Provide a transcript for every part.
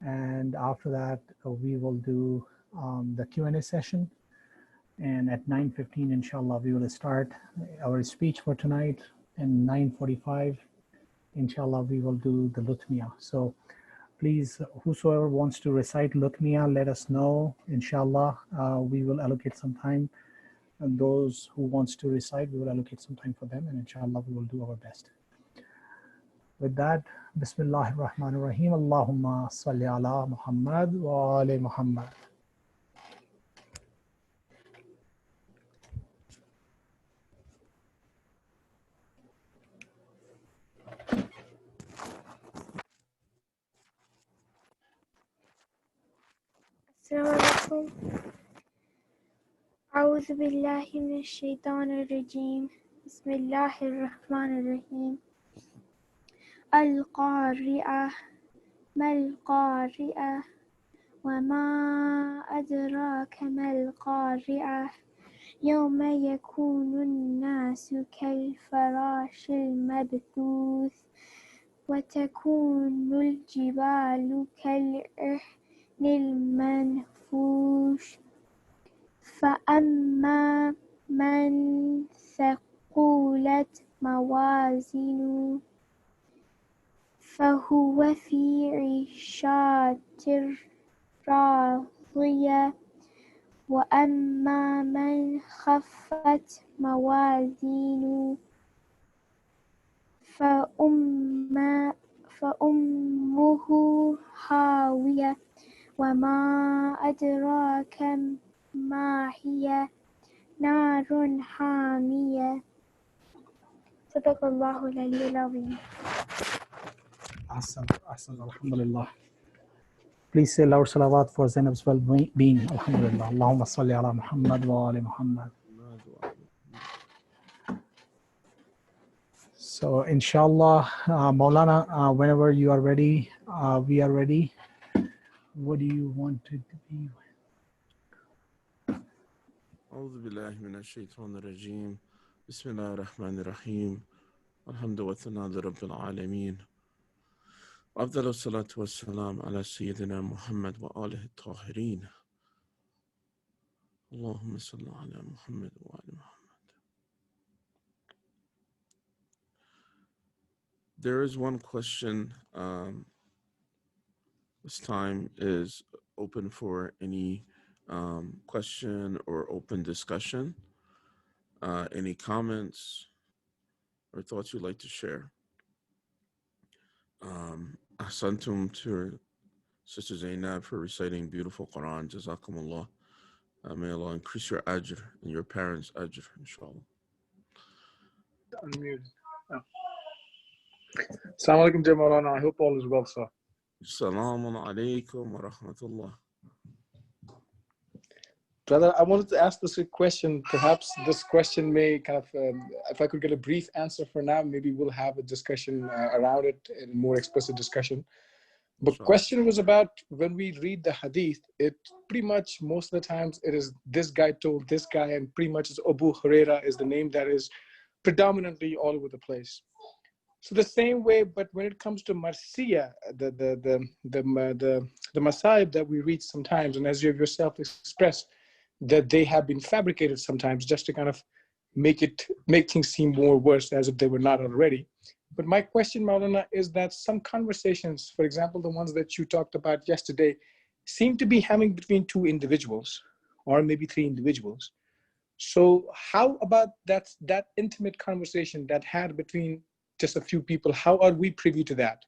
and after that we will do the Q&A session. And at 9:15, inshallah, we will start our speech for tonight. And 9:45, inshallah, we will do the Lutmiya. So please, whosoever wants to recite Lutmiya, let us know. Inshallah, we will allocate some time. And those who wants to recite, we will allocate some time for them. And inshallah, we will do our best. With that, Bismillahir Rahmanir Rahim. Allahumma salli ala Muhammad wa ali Muhammad. السلام عليكم. أعوذ بالله من الشيطان الرجيم. بسم الله الرحمن الرحيم. القارئة ما القارئة وما أدراك ما القارئة يوم يكون الناس كالفراش المبثوث وتكون الجبال كالعهن المنفوش فأما من ثقلت موازينه فهو في عيشة راضية وأما من خفت موازينه فأمه هاوية وما أدراك ما هي نار حامية صدق الله العلي العظيم. Awesome, alhamdulillah. Please say loud salawat for Zainab's well-being. Alhamdulillah. Allahumma salli ala Muhammad wa ali Muhammad. So inshallah, Maulana, whenever you are ready, we are ready. What do you want to be? أعوذ بالله من الشيطان الرجيم. بسم الله الرحمن الرحيم. الحمد والثناء لرب العالمين. أفضل الصلاة والسلام على سيدنا محمد وآله الطاهرين. اللهم صل على محمد وآل محمد. There is one question. This time is open for any question or open discussion. Any comments or thoughts you'd like to share? Ahsantum to Sister Zainab for reciting beautiful Quran. Jazakumullah. May Allah increase your ajr and your parents' ajr, inshallah. Unmuted. Oh. Assalamu alaikum, Maulana. I hope all is well, sir. Assalamu alaikum wa rahmatullah. Brother, I wanted to ask this question. Perhaps this question may kind of, if I could get a brief answer for now, maybe we'll have a discussion around it, a more explicit discussion. But question was about when we read the hadith, it pretty much most of the times it is this guy told this guy, and pretty much it's Abu Huraira is the name that is predominantly all over the place. So the same way, but when it comes to Marsiya, the Masaib that we read sometimes, and as you have yourself expressed, that they have been fabricated sometimes just to kind of make things seem more worse as if they were not already. But my question, Maulana, is that some conversations, for example, the ones that you talked about yesterday, seem to be having between two individuals or maybe three individuals. So how about that intimate conversation that had between just a few people? How are we privy to that?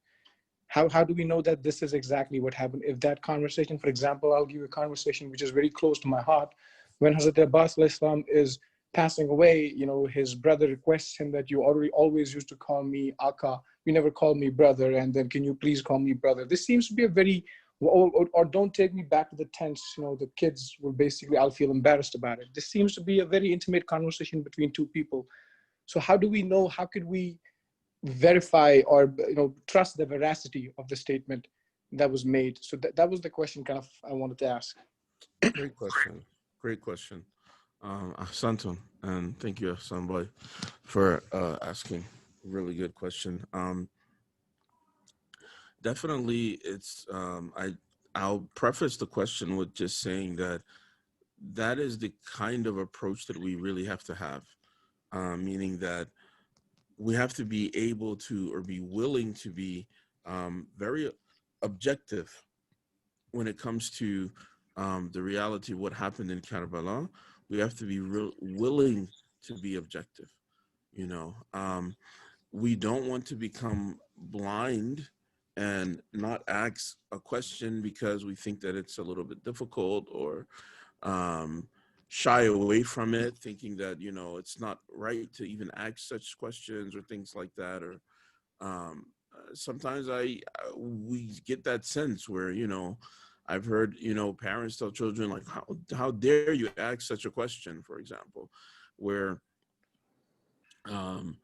How do we know that this is exactly what happened? If that conversation, for example, I'll give you a conversation which is very close to my heart. When Hazrat Abbas al-Islam is passing away, you know, his brother requests him that you always used to call me Aka. You never call me brother. And then can you please call me brother? This seems to be a very, or don't take me back to the tents. You know, the kids will basically, I'll feel embarrassed about it. This seems to be a very intimate conversation between two people. So how do we know, how could we verify or trust the veracity of the statement that was made? So that was the question kind of I wanted to ask. Great question. Ahsantum, and thank you, Ahsan Bhai, for asking a really good question. Definitely, it's I'll preface the question with just saying that that is the kind of approach that we really have to have, meaning that we have to be able to, or be willing to be very objective when it comes to the reality of what happened in Karbala. We have to be willing to be objective. You know, we don't want to become blind and not ask a question because we think that it's a little bit difficult, or um, shy away from it, thinking that, you know, it's not right to even ask such questions or things like that. Or sometimes we get that sense where, you know, I've heard, you know, parents tell children like, how dare you ask such a question, for example, where um,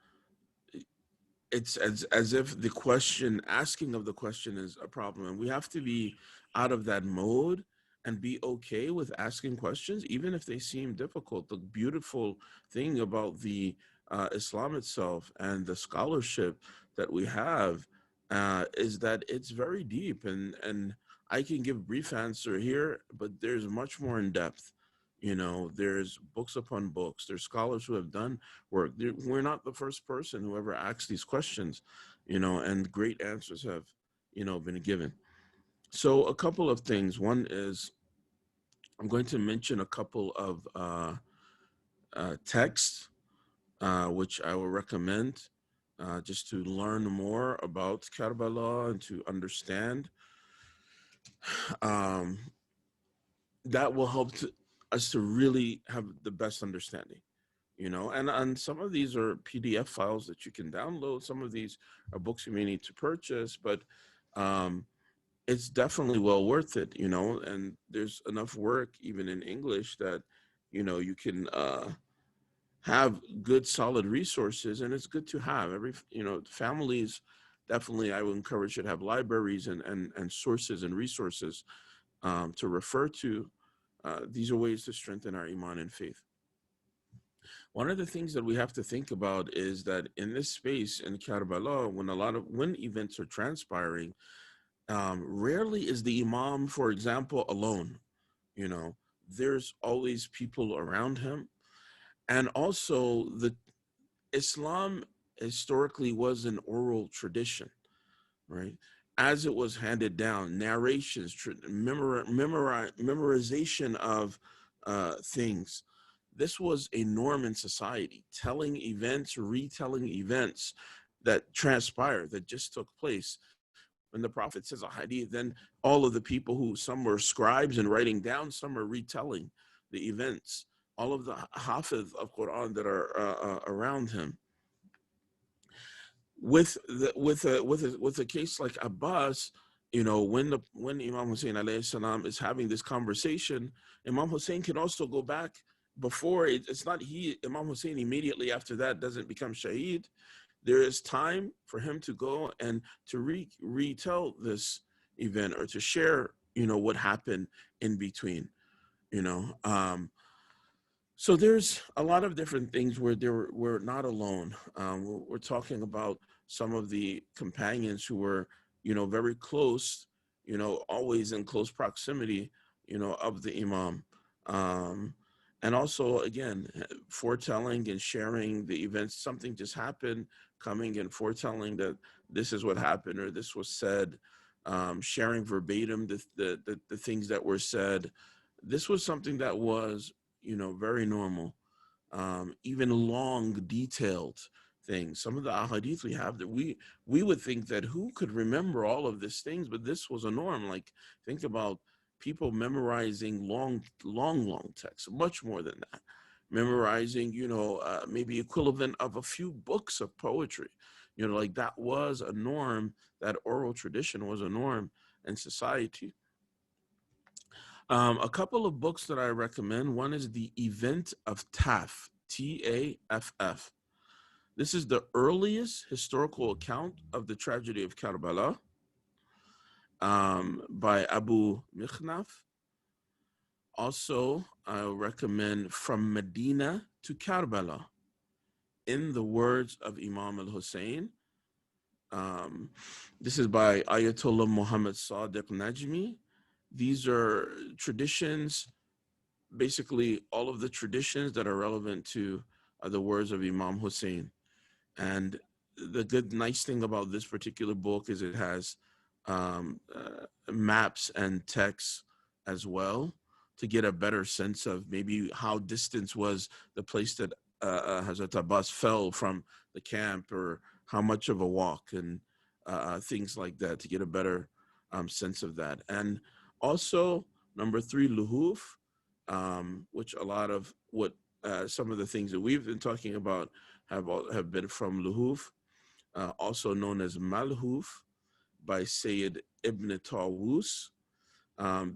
it's as if the question, asking of the question, is a problem, and we have to be out of that mode and be okay with asking questions even if they seem difficult. The beautiful thing about the Islam itself and the scholarship that we have is that it's very deep, and I can give brief answer here, but there's much more in depth. You know, there's books upon books, there's scholars who have done work. We're not the first person who ever asked these questions, you know, and great answers have, you know, been given. So a couple of things. One is, I'm going to mention a couple of texts, which I will recommend just to learn more about Karbala and to understand. Um, that will help us to really have the best understanding. You know, and some of these are PDF files that you can download. Some of these are books you may need to purchase, but um, it's definitely well worth it, you know, and there's enough work even in English that, you know, you can have good solid resources, and it's good to have every, you know, families definitely, I would encourage, should have libraries and sources and resources to refer to. These are ways to strengthen our iman and faith. One of the things that we have to think about is that in this space in Karbala, when events are transpiring, rarely is the imam, for example, alone. You know, there's always people around him, and also the Islam historically was an oral tradition, right? As it was handed down, narrations, memorization of things. This was a norm in society, telling events, retelling events that transpired, that just took place. When the Prophet says a hadith, then all of the people who, some were scribes and writing down, some are retelling the events. All of the hafiz of Quran that are around him. With a case like Abbas, you know, when Imam Hussein alayhi salam is having this conversation, Imam Hussein can also go back before it's not Imam Hussein immediately after that doesn't become shaheed. There is time for him to go and to retell this event, or to share, you know, what happened in between, you know. So there's a lot of different things where we're not alone. We're talking about some of the companions who were, you know, very close, you know, always in close proximity, you know, of the Imam. Um, and also, again, foretelling and sharing the events. Something just happened, coming and foretelling that this is what happened or this was said, sharing verbatim the things that were said. This was something that was, you know, very normal. Even long, detailed things. Some of the ahadith we have that we would think that who could remember all of these things, but this was a norm. Like, think about people memorizing long texts, much more than that. Memorizing, you know, maybe equivalent of a few books of poetry. You know, like that was a norm. That oral tradition was a norm in society. A couple of books that I recommend. One is The Event of Taff, Taff. This is the earliest historical account of the tragedy of Karbala, by Abu Mikhnaf. Also, I recommend From Medina to Karbala, in the words of Imam al-Husayn. This is by Ayatollah Muhammad Sadiq Najmi, these are traditions, basically all of the traditions that are relevant to the words of Imam Husayn. And the nice thing about this particular book is it has maps and texts as well, to get a better sense of maybe how distant was the place that Hazrat Abbas fell from the camp, or how much of a walk, and things like that, to get a better sense of that. And also, number 3, luhuf, which a lot of what some of the things that we've been talking about have been from luhuf, also known as malhuf, by Sayyid Ibn Tawus.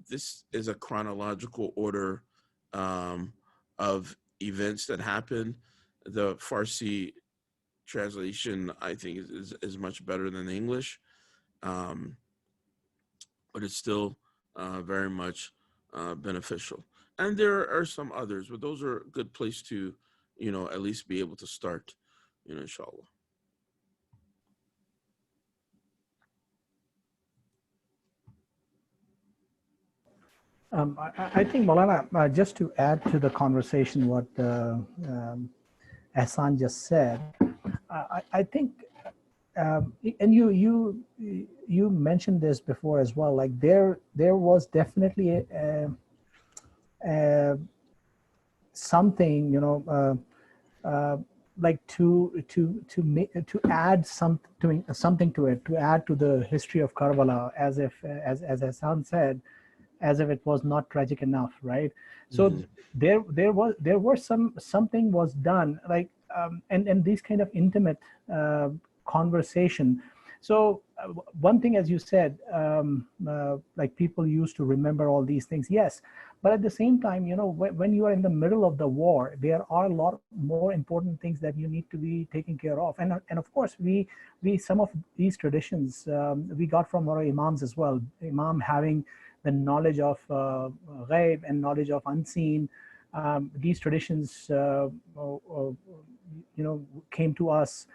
This is a chronological order of events that happen. The Farsi translation, I think, is much better than the English, but it's still very much beneficial. And there are some others, but those are a good place to, at least be able to start, inshallah. I think, Maulana, just to add to the conversation what Ahsan just said, I think, and you mentioned this before as well. Like there was definitely something, like to add something to it, to add to the history of Karbala, as Ahsan said, as if it was not tragic enough, right? So there was something was done, like and these kind of intimate conversation. So one thing, as you said, like people used to remember all these things, yes, but at the same time, when you are in the middle of the war, there are a lot more important things that you need to be taking care of, and of course we some of these traditions we got from our imams as well. Imam having the knowledge of ghaib and knowledge of unseen. These traditions, came to us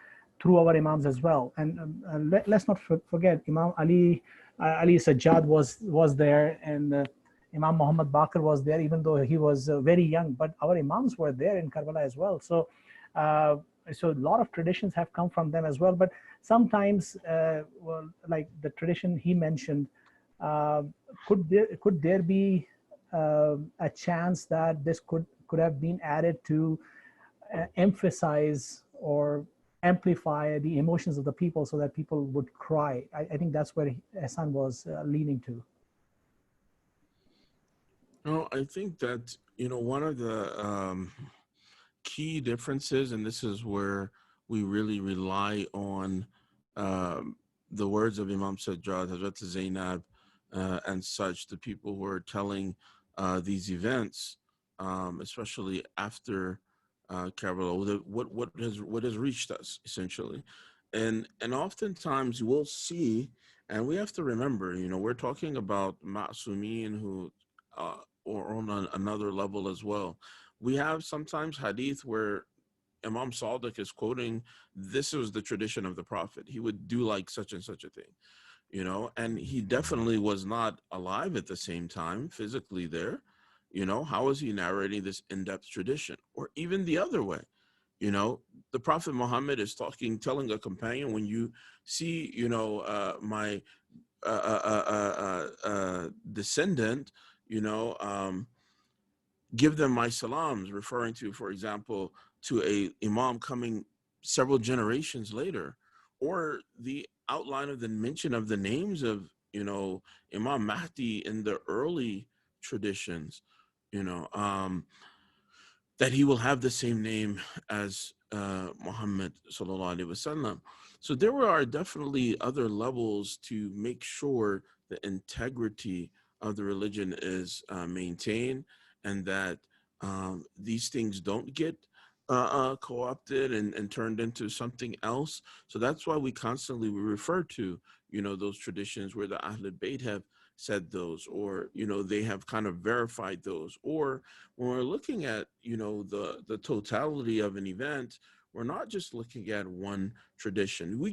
through our imams as well. And let's not forget, Imam Ali Sajjad was there, and Imam Muhammad Baqir was there, even though he was very young. But our imams were there in Karbala as well. So a lot of traditions have come from them as well. But sometimes, like the tradition he mentioned, could there be a chance that this could have been added to emphasize or amplify the emotions of the people, so that people would cry? I think that's where Ahsan was leaning to. No, I think that, one of the key differences, and this is where we really rely on the words of Imam Sajjad, Hazrat Zainab, and such, the people who are telling these events, especially after Karbala, what has reached us, essentially. And oftentimes we'll see, and we have to remember, we're talking about ma'sumeen who or on another level as well. We have sometimes hadith where Imam Sadiq is quoting, this was the tradition of the Prophet. He would do like such and such a thing, and he definitely was not alive at the same time, physically there. How is he narrating this in-depth tradition? Or even the other way, the Prophet Muhammad is telling a companion, when you see, my descendant, give them my salams, referring to, for example, to a imam coming several generations later, or the outline of the mention of the names of, Imam Mahdi in the early traditions, that he will have the same name as Muhammad sallallahu alaihi wasallam. So there are definitely other levels to make sure the integrity of the religion is maintained, and that these things don't get co-opted and turned into something else. So that's why we constantly refer to, those traditions where the Ahlul Bayt have said those, or, they have kind of verified those. Or when we're looking at, the totality of an event, we're not just looking at one tradition. You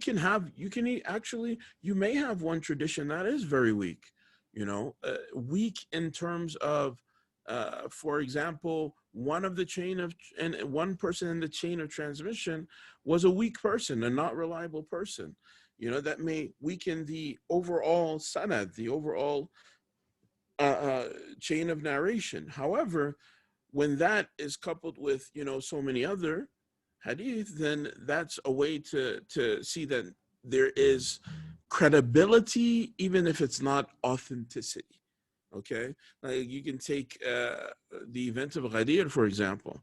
may have one tradition that is very weak. weak in terms of, for example, one person in the chain of transmission was a weak person, a not reliable person. That may weaken the overall sanad, the overall chain of narration. However, when that is coupled with so many other hadith, then that's a way to see that there is credibility, even if it's not authenticity. Okay, like you can take the event of Ghadir, for example.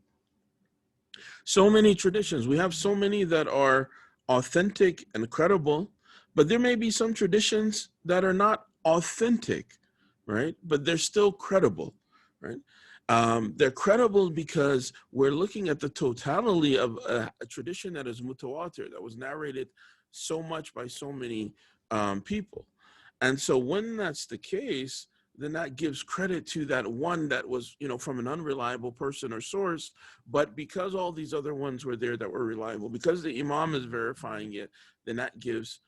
So many traditions, we have so many that are authentic and credible, but there may be some traditions that are not authentic, right? But they're still credible, right? They're credible because we're looking at the totality of a tradition that is mutawatir, that was narrated so much by so many people. And so when that's the case, then that gives credit to that one that was, from an unreliable person or source. But because all these other ones were there that were reliable, because the imam is verifying it, then that gives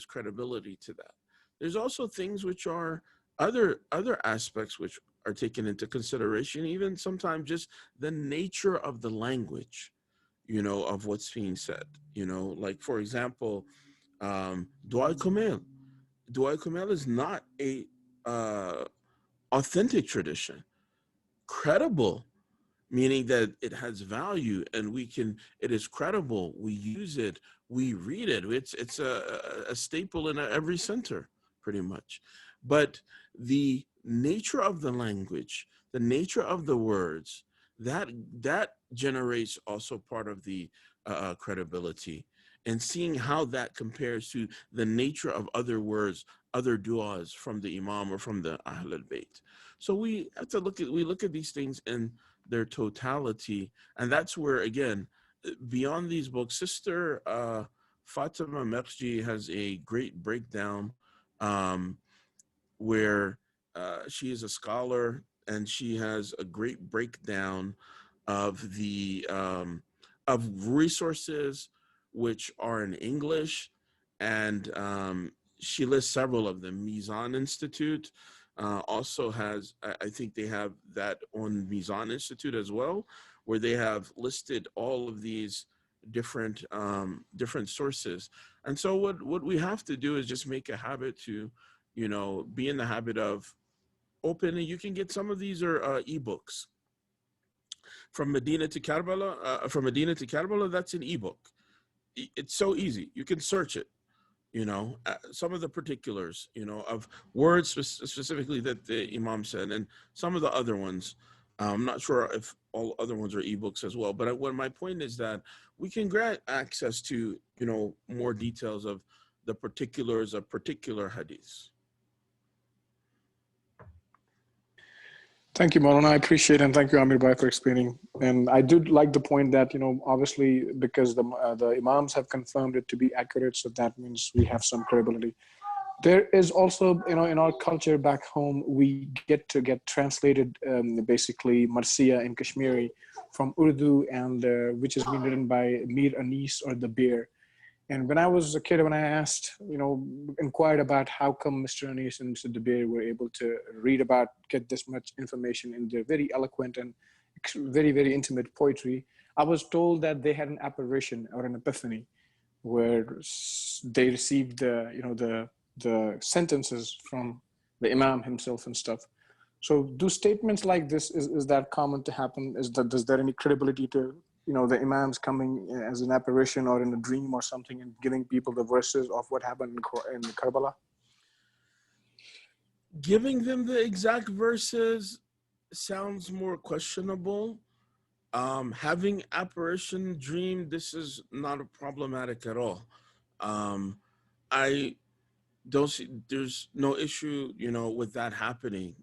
credibility to that. There's also things which are other aspects which are taken into consideration, even sometimes just the nature of the language, of what's being said. Like, for example, Dua Kumail. Dua Kumail is not a authentic tradition. Credible, meaning that it has value and it is credible. We use it, we read it. It's a staple in every center, pretty much. But the nature of the language, the nature of the words, that generates also part of the credibility, and seeing how that compares to the nature of other words, other du'as from the imam or from the Ahl al-Bayt. So we have to look at these things in their totality. And that's where, again, beyond these books, Sister Fatima Mekki has a great breakdown where she is a scholar, and she has a great breakdown of the of resources which are in English, and she lists several of them. Mizan Institute also has, I think they have that on Mizan Institute as well, where they have listed all of these different sources. And so what we have to do is just make a habit to, be in the habit of opening. You can get some of these are ebooks. From Medina to Karbala, that's an ebook. It's so easy. You can search it. Some of the particulars, of words specifically that the Imam said, and some of the other ones. I'm not sure if all other ones are ebooks as well, but what my point is that we can grant access to, more details of the particulars of particular hadiths. Thank you, Maulana. I appreciate it, and thank you, Amir Bhai, for explaining. And I do like the point that, obviously, because the imams have confirmed it to be accurate, so that means we have some credibility. There is also, in our culture back home, we get translated basically Marsiya in Kashmiri from Urdu, and which has been written by Mir Anis or the Bear. And when I was a kid, when I asked, inquired about how come Mr. Anis and Mr. Dabir were able to get this much information in their very eloquent and very, very intimate poetry, I was told that they had an apparition or an epiphany where they received the sentences from the Imam himself and stuff. So do statements like this, is that common to happen? Does there any credibility to the Imams coming as an apparition or in a dream or something and giving people the verses of what happened in Karbala? Giving them the exact verses sounds more questionable. Having apparition dream, this is not problematic at all. I don't see, there's no issue, with that happening.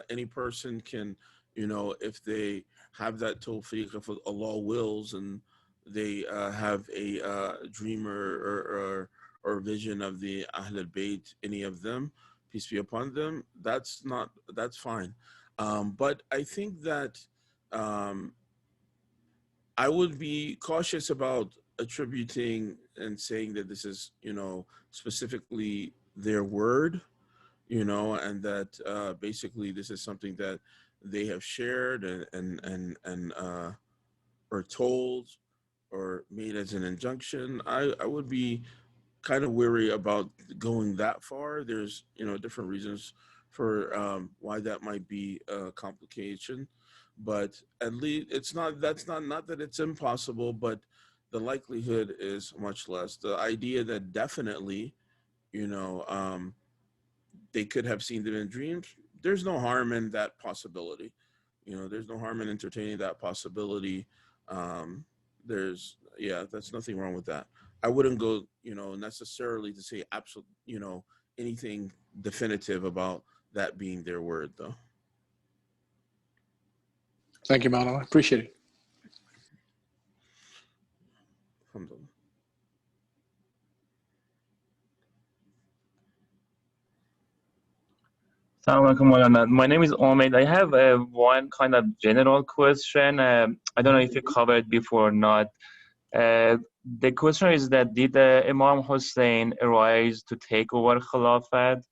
Any person can, if they have that tawfiq, if Allah wills, and they have a dream or vision of the Ahl al-Bayt, any of them, peace be upon them, that's fine. But I think that I would be cautious about attributing and saying that this is, specifically their word, you know, and that basically this is something that they have shared and or told or made as an injunction. I would be kind of weary about going that far. There's, you know, different reasons for why that might be a complication, but at least it's not, that's not that it's impossible, but the likelihood is much less. The idea that definitely, you know, they could have seen them in dreams, there's no harm in that possibility. You know, there's no harm in entertaining that possibility. There's, yeah, that's nothing wrong with that. I wouldn't go, you know, necessarily to say absolute, you know, anything definitive about that being their word, though. Thank you, Maulana. I appreciate it. Alhamdulillah. Assalamu alaikum, Maulana. My name is Omid. I have one kind of general question. I don't know if you covered before or not. The question is that did Imam Hussein arise to take over Khilafat?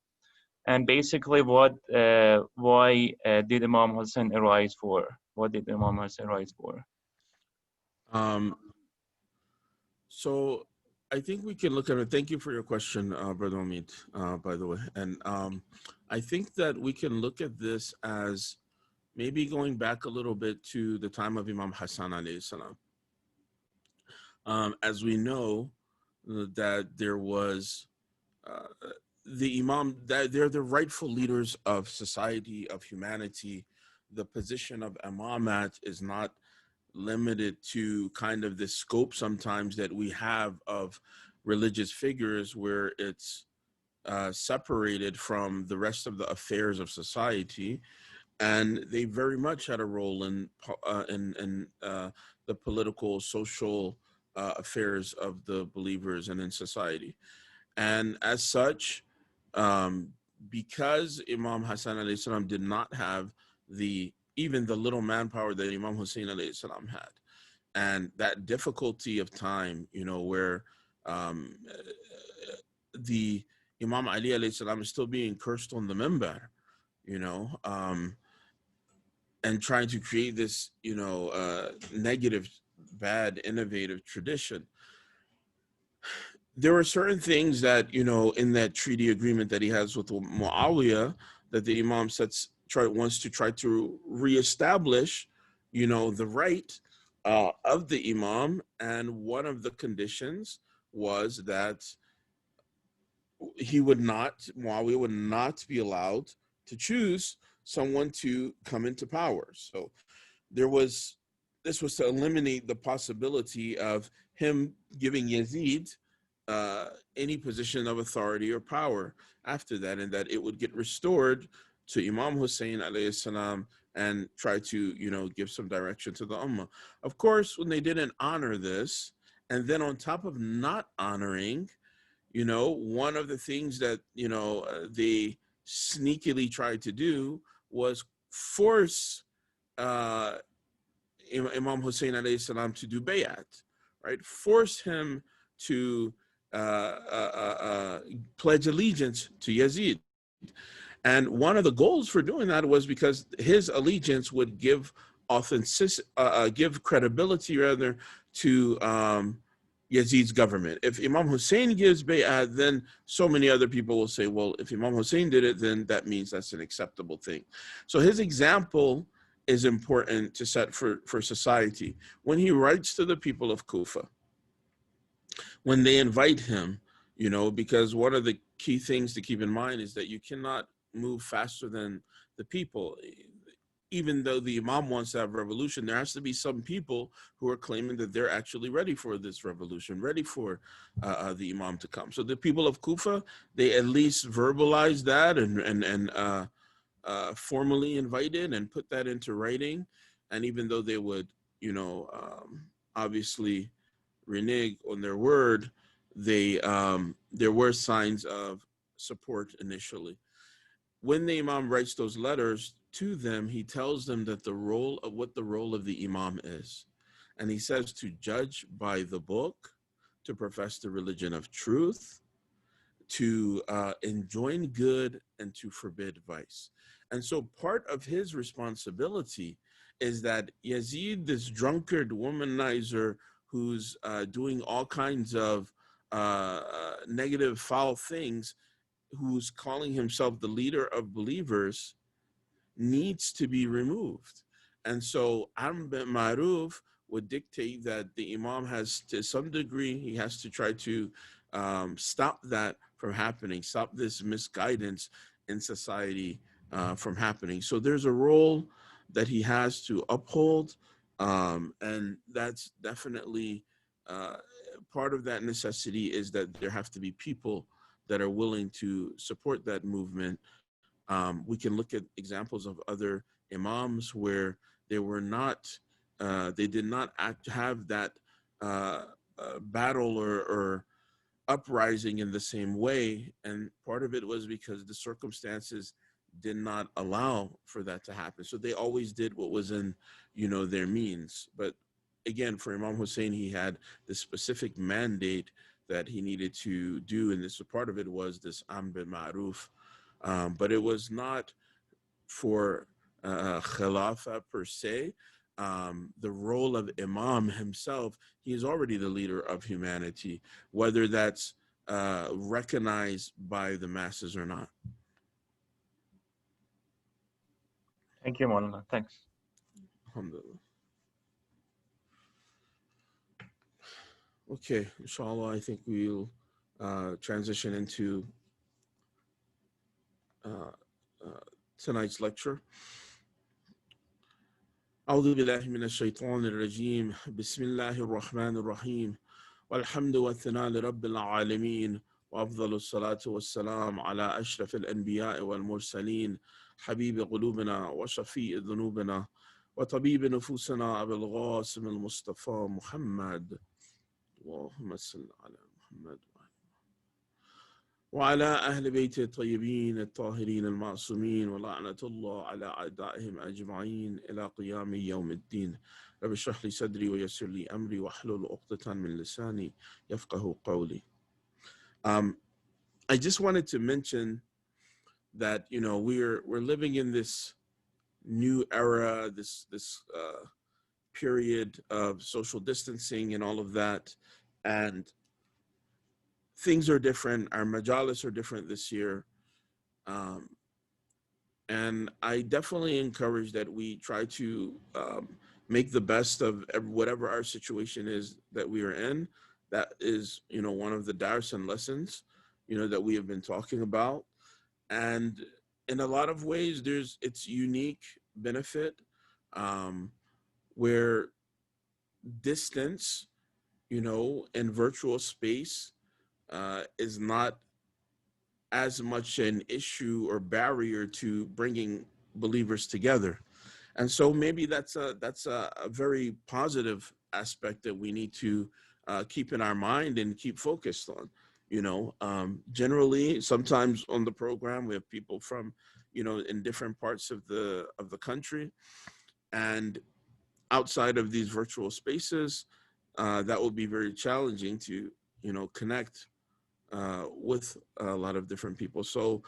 And basically, why did Imam Hussein arise for? What did Imam Hussein arise for? So I think we can look at it. Thank you for your question, Brother Omid, by the way. And I think that we can look at this as maybe going back a little bit to the time of Imam Hassan alayhi salam. As we know that there was the Imam, that they're the rightful leaders of society, of humanity. The position of Imamat is not limited to kind of the scope sometimes that we have of religious figures, where it's separated from the rest of the affairs of society, and they very much had a role in the political, social affairs of the believers and in society. And as such, because Imam Hassan alayhi salam did not have even the little manpower that Imam Hussein alayhi salam had, and that difficulty of time, you know, where the Imam Ali alayhi salam is still being cursed on the minbar, you know, and trying to create this, you know, negative, bad, innovative tradition. There were certain things that, you know, in that treaty agreement that he has with Muawiyah, that the Imam wants to try to reestablish, you know, the right of the Imam. And one of the conditions was that Muawiyah would not be allowed to choose someone to come into power. So this was to eliminate the possibility of him giving Yazid any position of authority or power after that, and that it would get restored to Imam Hussein alayhi salam and try to, you know, give some direction to the Ummah. Of course, when they didn't honor this, and then on top of not honoring, you know, one of the things that, you know, they sneakily tried to do was force Imam Hussein alayhi salam to do bay'at, right? Force him to pledge allegiance to Yazid. And one of the goals for doing that was because his allegiance would give give credibility rather to Yazid's government. If Imam Hussein gives bay'at, then so many other people will say, well, if Imam Hussein did it, then that means that's an acceptable thing. So his example is important to set for society. When he writes to the people of Kufa, when they invite him, you know, because one of the key things to keep in mind is that you cannot move faster than the people. Even though the Imam wants to have revolution, there has to be some people who are claiming that they're actually ready for this revolution, ready for the Imam to come. So the people of Kufa, they at least verbalized that and formally invited and put that into writing. And even though they would, you know, obviously renege on their word, there were signs of support initially. When the Imam writes those letters to them, he tells them that what the role of the Imam is. And he says to judge by the book, to profess the religion of truth, to enjoin good and to forbid vice. And so part of his responsibility is that Yazid, this drunkard womanizer who's doing all kinds of negative, foul things, who's calling himself the leader of believers, needs to be removed. And so Amr bin Ma'ruf would dictate that the Imam has, to some degree, he has to try to stop that from happening, stop this misguidance in society from happening. So there's a role that he has to uphold, and that's definitely part of that necessity is that there have to be people that are willing to support that movement. We can look at examples of other imams where they were not, they did not have that battle or uprising in the same way. And part of it was because the circumstances did not allow for that to happen. So they always did what was in, their means. But again, for Imam Husayn, he had this specific mandate that he needed to do. And this part of it was this Amr bil Ma'ruf. But it was not for Khilafah per se. The role of Imam himself, he is already the leader of humanity, whether that's recognized by the masses or not. Thank you, Maulana. Thanks. Alhamdulillah. Okay, inshallah, I think we'll transition into tonight's lecture. أعوذ بالله من الشيطان الرجيم بسم الله الرحمن الرحيم والحمد والثناء لرب العالمين وأفضل الصلاة والسلام على أشرف الأنبياء والمرسلين حبيب قلوبنا وشفيع ذنوبنا وطبيب نفوسنا أبي القاسم المصطفى محمد اللهم صل على محمد وعلى أهل بيته الطيبين الطاهرين المعصومين ولعنة الله على أعدائهم أجمعين إلى قيام يوم الدين. رب اشرح لي صدري ويسر لي أمري واحلل عقدة من لساني يفقهوا قولي. I just wanted to mention that we're living in this new era, this period of social distancing and all of that, and things are different. Our majalis are different this year. And I definitely encourage that we try to make the best of whatever our situation is that we are in. That is, one of the dars and lessons, that we have been talking about. And in a lot of ways, there's its unique benefit where distance, in virtual space is not as much an issue or barrier to bringing believers together. And so maybe that's a very positive aspect that we need to keep in our mind and keep focused on. Generally, sometimes on the program, we have people from, in different parts of the country, and outside of these virtual spaces, that will be very challenging to, connect with a lot of different people. So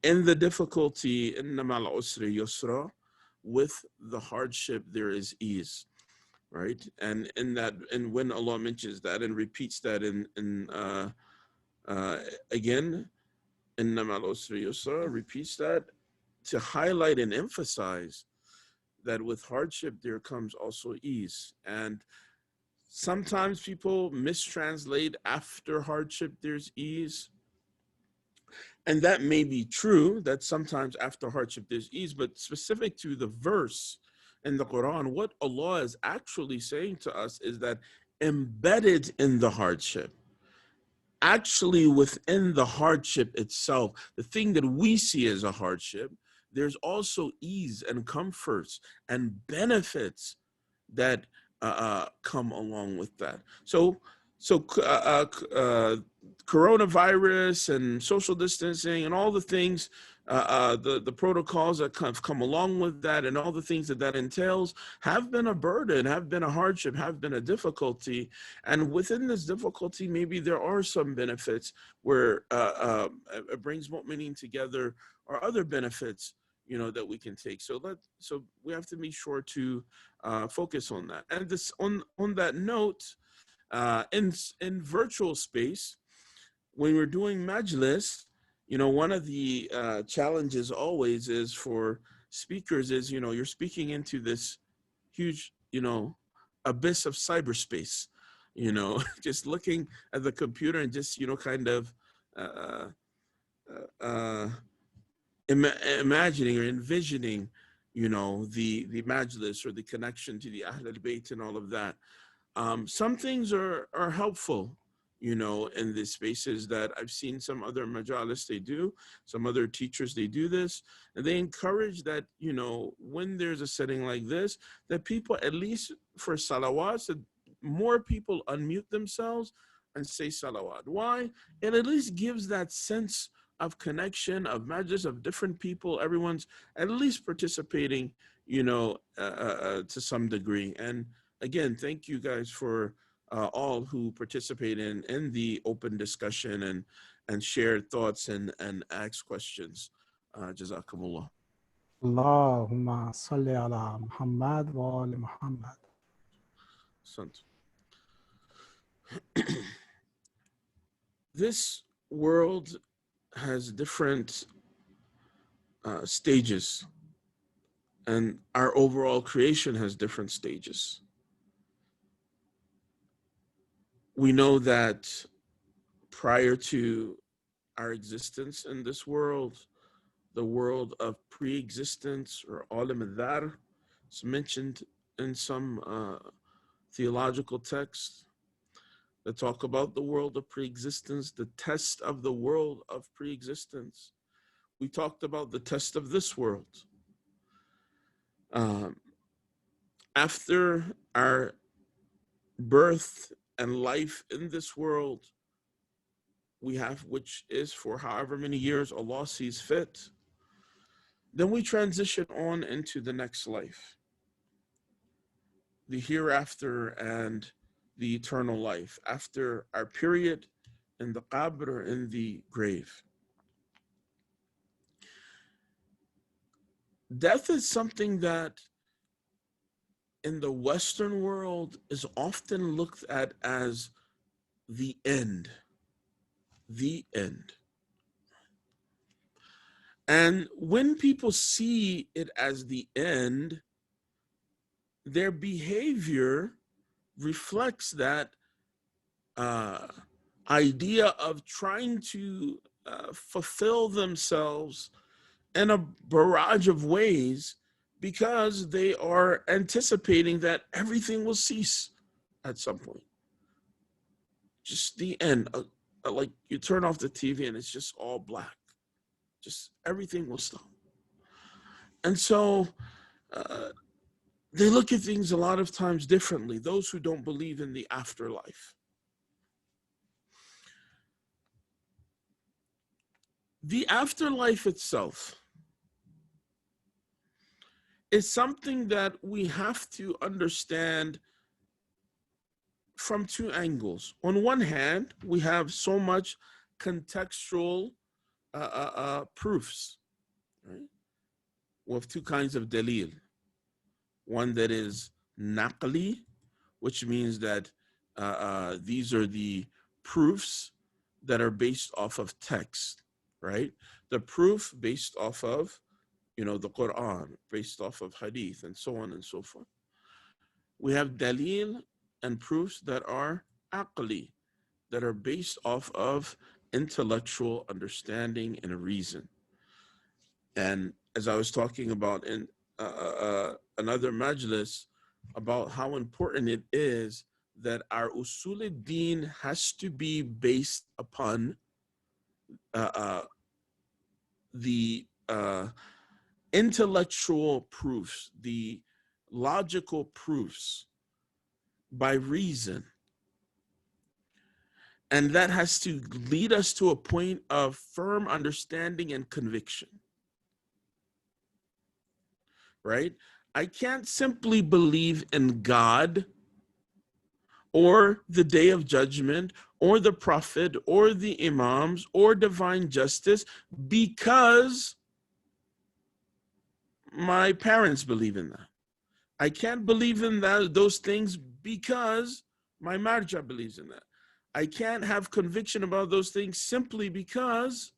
in the difficulty, inna ma'al usri yusra, with the hardship, there is ease, right? And and when Allah mentions that and repeats that again, inna ma'al usri yusra, repeats that to highlight and emphasize that with hardship, there comes also ease. And sometimes people mistranslate after hardship, there's ease. And that may be true, that sometimes after hardship, there's ease, but specific to the verse in the Quran, what Allah is actually saying to us is that embedded in the hardship, actually within the hardship itself, the thing that we see as a hardship, there's also ease and comforts and benefits that come along with that. So coronavirus and social distancing and all the things the protocols that have come along with that and all the things that that entails have been a burden, have been a hardship, have been a difficulty. And within this difficulty, maybe there are some benefits where it brings mu'mineen together, or other benefits, you know, that we can take. So we have to be sure to focus on that. And this on that note, in virtual space, when we're doing majlis, you know, one of the challenges always is for speakers is, you know, you're speaking into this huge, you know, abyss of cyberspace, you know, just looking at the computer and just, you know, kind of imagining or envisioning, you know, the majlis or the connection to the Ahl al-Bayt and all of that. Some things are helpful, you know, in these spaces that I've seen some other majalis they do, some other teachers they do this, and they encourage that, you know, when there's a setting like this, that people, at least for salawats, that more people unmute themselves and say salawat. Why? It at least gives that sense of connection, of majlis, of different people. Everyone's at least participating, you know, to some degree. And again, thank you guys for all who participate in the open discussion and share thoughts and ask questions. Jazakumullah. Allahumma salli ala Muhammad wa ali Muhammad. This world has different stages, and our overall creation has different stages. We know that prior to our existence in this world, the world of pre-existence, or alam al-dhar, is mentioned in some theological texts that talk about the world of pre-existence, the test of the world of pre-existence. We talked about the test of this world. After our birth and life in this world, we have, which is for however many years Allah sees fit, then we transition on into the next life, the hereafter and the eternal life, after our period in the qabr, in the grave. Death is something that in the Western world is often looked at as the end. The end. And when people see it as the end, their behavior reflects that idea of trying to fulfill themselves in a barrage of ways, because they are anticipating that everything will cease at some point. Just the end. Like you turn off the TV and it's just all black. Just everything will stop. And so they look at things a lot of times differently, those who don't believe in the afterlife. The afterlife itself is something that we have to understand from two angles. On one hand, we have so much contextual proofs, right? We have two kinds of dalil. One that is naqli, which means that these are the proofs that are based off of text, right? The proof based off of, you know, the Quran, based off of hadith, and so on and so forth. We have dalil and proofs that are aqli, that are based off of intellectual understanding and reason. And as I was talking about in another majlis, about how important it is that our usul al-din has to be based upon the intellectual proofs, the logical proofs by reason. And that has to lead us to a point of firm understanding and conviction. right? I can't simply believe in God or the day of judgment or the prophet or the imams or divine justice because my parents believe in that. I can't believe in those things because my marja believes in that. I can't have conviction about those things simply because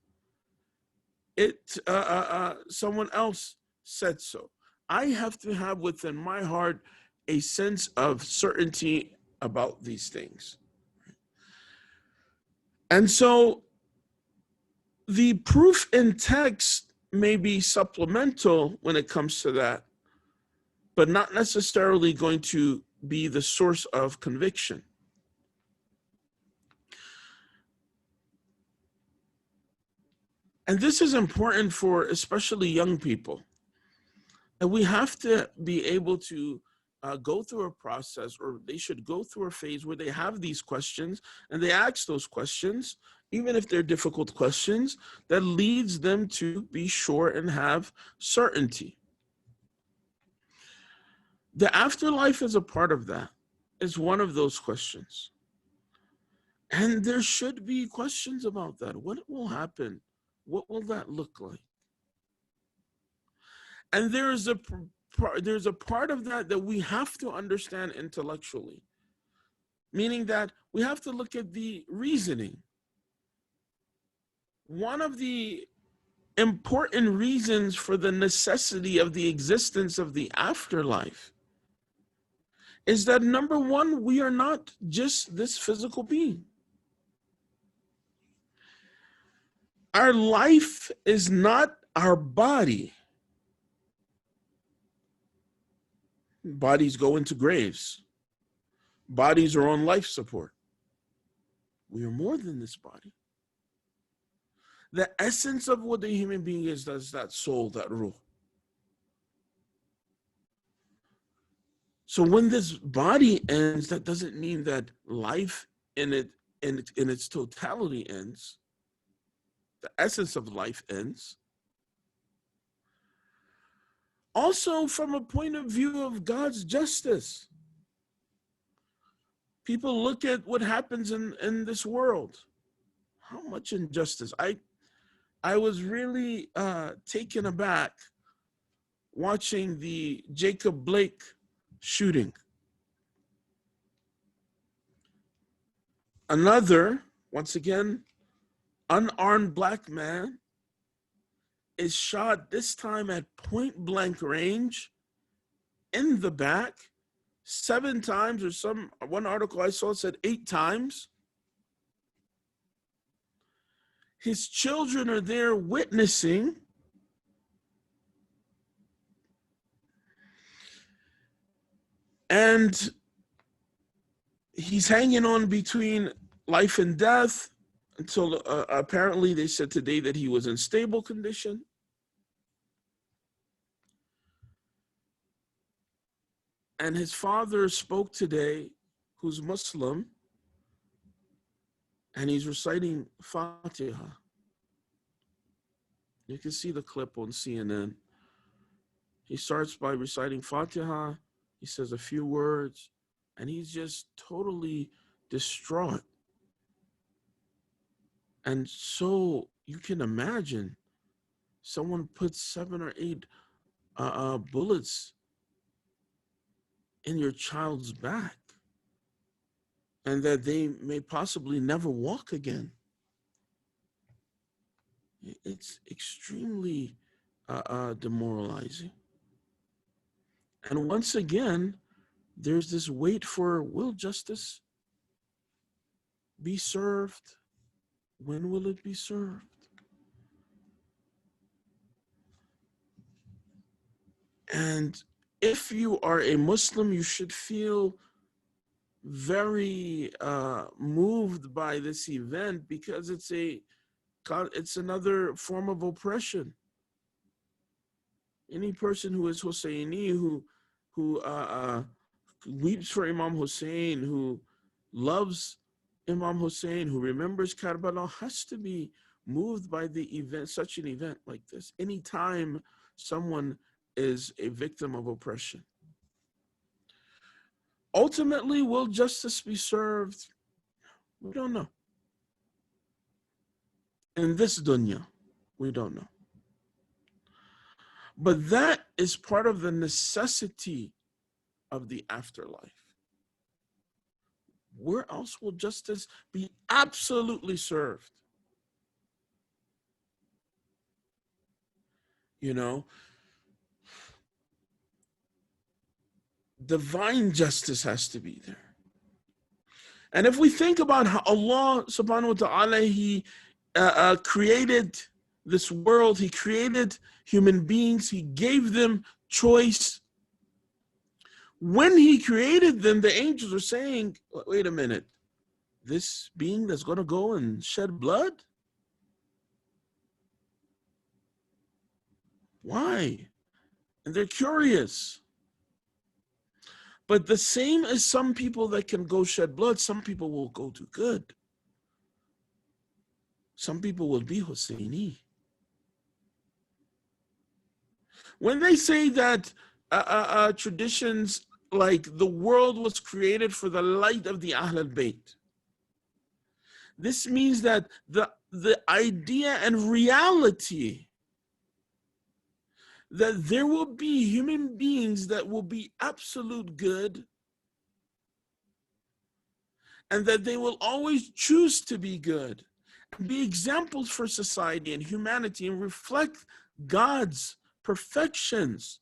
someone else said so. I have to have within my heart a sense of certainty about these things. And so the proof in text may be supplemental when it comes to that, but not necessarily going to be the source of conviction. And this is important for especially young people. And we have to be able to go through a process, or they should go through a phase where they have these questions and they ask those questions, even if they're difficult questions, that leads them to be sure and have certainty. The afterlife is a part of that. It's one of those questions. And there should be questions about that. What will happen? What will that look like? And there's a part of that that we have to understand intellectually, meaning that we have to look at the reasoning. One of the important reasons for the necessity of the existence of the afterlife is that, number one, we are not just this physical being. Our life is not our body. Bodies go into graves. Bodies are on life support. We are more than this body. The essence of what the human being is that soul, that ruh. So when this body ends, that doesn't mean that life in its totality ends. The essence of life ends. Also, from a point of view of God's justice, people look at what happens in this world. How much injustice. I was really taken aback watching the Jacob Blake shooting. Another, once again, unarmed black man is shot, this time at point blank range in the back 7 times, or one article I saw said 8 times. His children are there witnessing. And he's hanging on between life and death until apparently they said today that he was in stable condition. And his father spoke today, who's Muslim, and he's reciting Fatiha. You can see the clip on CNN. He starts by reciting Fatiha. He says a few words, and he's just totally distraught. And so you can imagine someone puts 7 or 8 bullets in your child's back, and that they may possibly never walk again. It's extremely demoralizing. And once again, there's this wait for, will justice be served? When will it be served? And if you are a Muslim, you should feel very moved by this event, because it's another form of oppression. Any person who is Husayni, who weeps for Imam Husayn, who loves Imam Husayn, who remembers Karbala, has to be moved by the event, such an event like this. Anytime someone is a victim of oppression. Ultimately, will justice be served? We don't know. In this dunya, we don't know. But that is part of the necessity of the afterlife. Where else will justice be absolutely served? You know, divine justice has to be there. And if we think about how Allah subhanahu wa ta'ala, He created this world, He created human beings, He gave them choice. When He created them, the angels are saying, wait a minute, this being that's going to go and shed blood? Why? And they're curious. But the same as some people that can go shed blood, some people will go do good. Some people will be Husayni. When they say that traditions like the world was created for the light of the Ahl al-Bayt, this means that the idea and reality that there will be human beings that will be absolute good and that they will always choose to be good and be examples for society and humanity and reflect God's perfections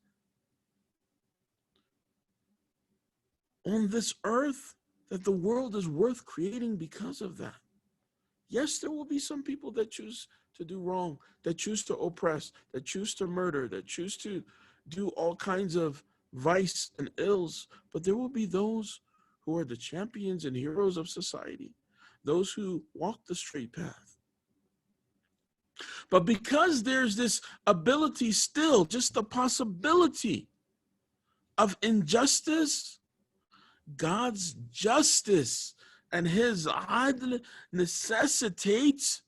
on this earth, that the world is worth creating because of that. Yes, there will be some people that choose to do wrong, that choose to oppress, that choose to murder, that choose to do all kinds of vice and ills, but there will be those who are the champions and heroes of society, those who walk the straight path. But because there's this ability still, just the possibility of injustice, God's justice and His adl necessitates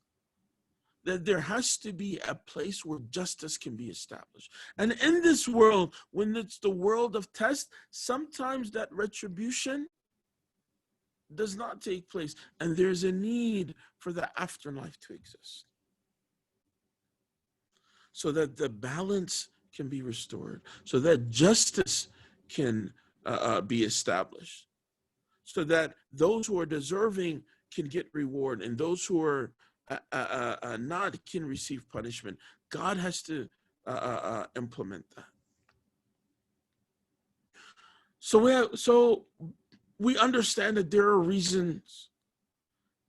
that there has to be a place where justice can be established. And in this world, when it's the world of test, sometimes that retribution does not take place, and there's a need for the afterlife to exist, so that the balance can be restored, so that justice can be established, so that those who are deserving can get reward and those who are not can receive punishment. God has to implement that. So we understand that there are reasons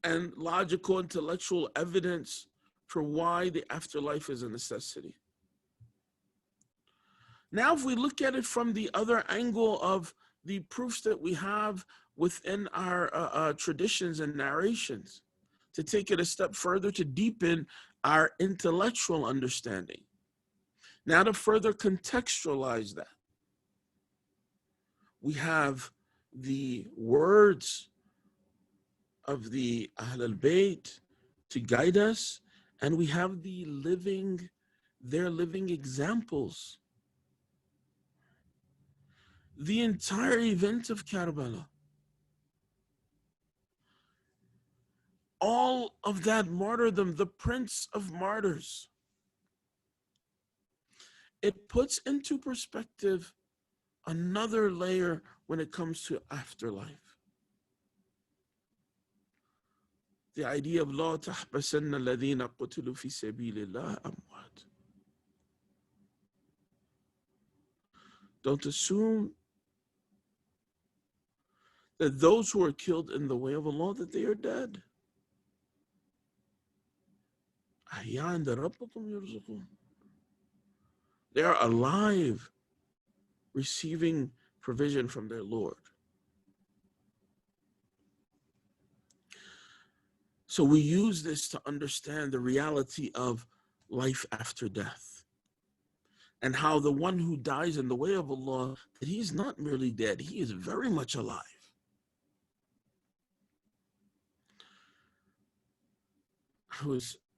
and logical, intellectual evidence for why the afterlife is a necessity. Now, if we look at it from the other angle of the proofs that we have within our traditions and narrations, to take it a step further, to deepen our intellectual understanding. Now, to further contextualize that, we have the words of the Ahl al-Bayt to guide us, and we have their living examples. The entire event of Karbala, all of that martyrdom, the Prince of Martyrs, it puts into perspective another layer when it comes to afterlife. The idea of La tahbasanna alladhina qutilu fi sabilillah amwat. Don't assume that those who are killed in the way of Allah, that they are dead. They are alive, receiving provision from their Lord. So we use this to understand the reality of life after death, and how the one who dies in the way of Allah, that he's not merely dead, he is very much alive.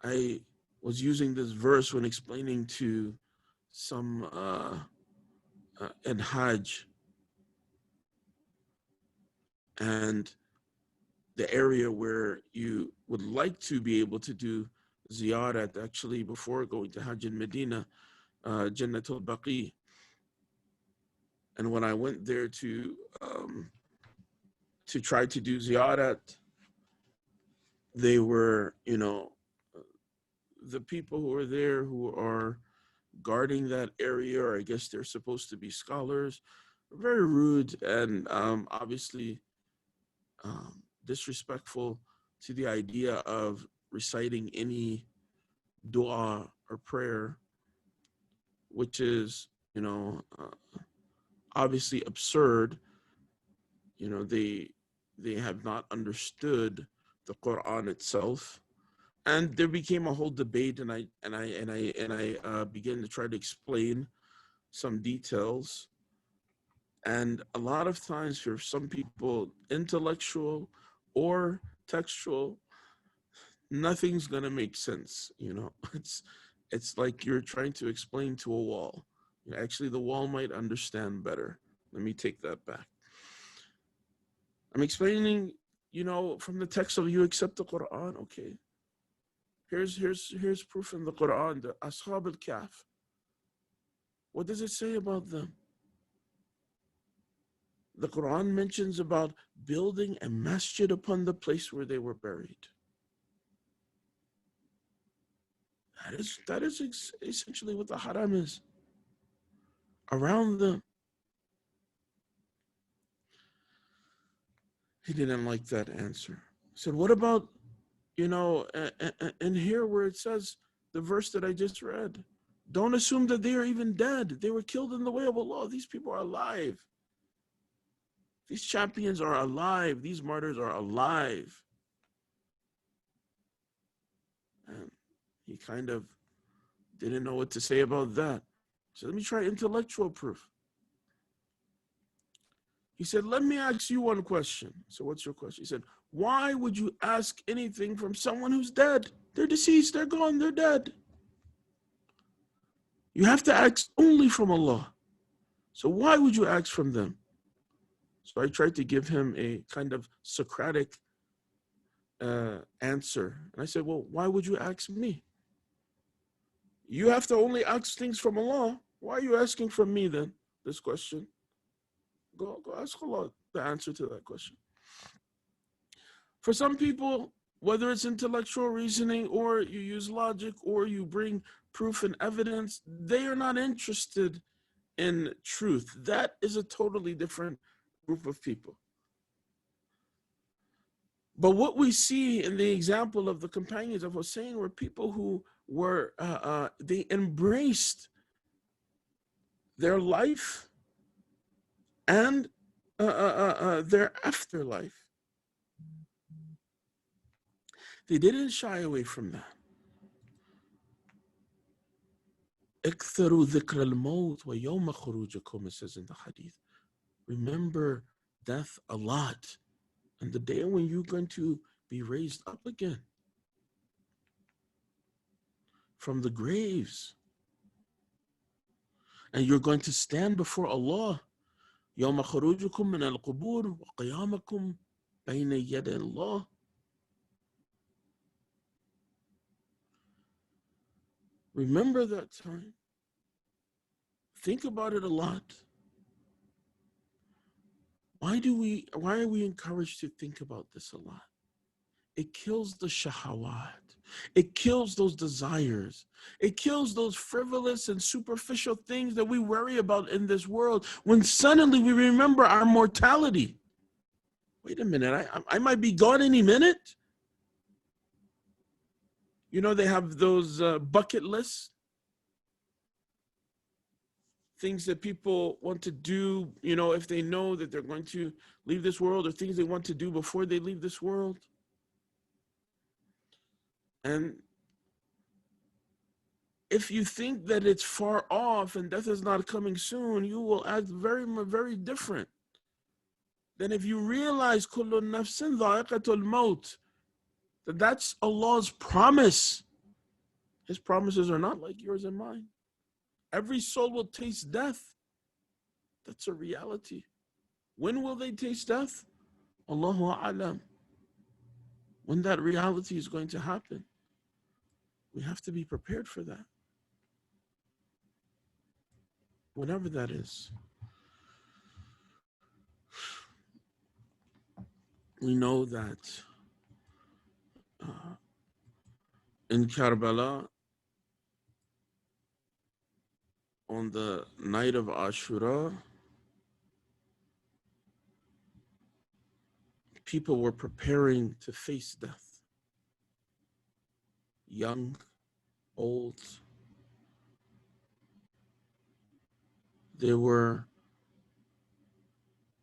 I was using this verse when explaining to some in Hajj, and the area where you would like to be able to do ziyarat actually before going to Hajj in Medina, Jannatul Baqi. And when I went there to try to do ziyarat, they were, the people who are there who are guarding that area, or I guess they're supposed to be scholars, very rude and obviously disrespectful to the idea of reciting any dua or prayer, which is, obviously absurd. They have not understood the Quran itself. And there became a whole debate, and I began to try to explain some details. And a lot of times, for some people, intellectual or textual, nothing's gonna make sense. It's like you're trying to explain to a wall. Actually, the wall might understand better. Let me take that back. I'm explaining, from the text of you accept the Quran, okay. Here's proof in the Quran, the Ashab al-Kahf. What does it say about them? The Quran mentions about building a masjid upon the place where they were buried. That is essentially what the haram is. Around them. He didn't like that answer. He said, what about, and here where it says, the verse that I just read, don't assume that they are even dead. They were killed in the way of Allah. These people are alive. These champions are alive. These martyrs are alive. And he kind of didn't know what to say about that. So let me try intellectual proof. He said, let me ask you one question. So what's your question? He said, why would you ask anything from someone who's dead? They're deceased, they're gone, they're dead. You have to ask only from Allah. So why would you ask from them? So I tried to give him a kind of Socratic answer. And I said, well, why would you ask me? You have to only ask things from Allah. Why are you asking from me then, this question? Go ask Allah the answer to that question. For some people, whether it's intellectual reasoning or you use logic or you bring proof and evidence, they are not interested in truth. That is a totally different group of people. But what we see in the example of the companions of Husayn were people who were, they embraced their life and their afterlife. They didn't shy away from that. اكثروا ذكر الموت ويوم خروجكم, it says in the hadith. Remember death a lot, and the day when you're going to be raised up again from the graves, and you're going to stand before Allah. يوم خروجكم من القبور وقيامكم بين يدي الله. Remember that time. Think about it a lot. Why are we encouraged to think about this a lot? It kills the shahawat. It kills those desires. It kills those frivolous and superficial things that we worry about in this world when suddenly we remember our mortality. Wait a minute, I might be gone any minute. They have those bucket lists, things that people want to do, if they know that they're going to leave this world, or things they want to do before they leave this world. And if you think that it's far off and death is not coming soon, you will act very, very different than if you realize kullu nafsin dha'iqatul maut, that's Allah's promise. His promises are not like yours and mine. Every soul will taste death. That's a reality. When will they taste death? Allahu A'lam. When that reality is going to happen, we have to be prepared for that. Whenever that is. We know that in Karbala, on the night of Ashura, people were preparing to face death. Young, old. They were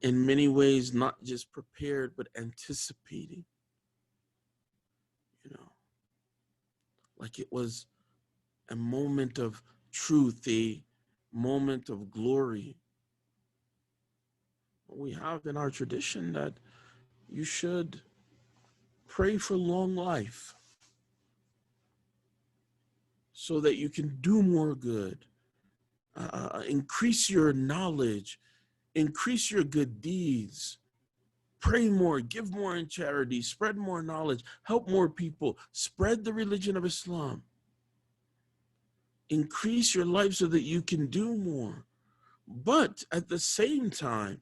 in many ways not just prepared, but anticipating. Like it was a moment of truth, a moment of glory. We have in our tradition that you should pray for long life so that you can do more good, increase your knowledge, increase your good deeds, pray more, give more in charity, spread more knowledge, help more people, spread the religion of Islam. Increase your life so that you can do more. But at the same time,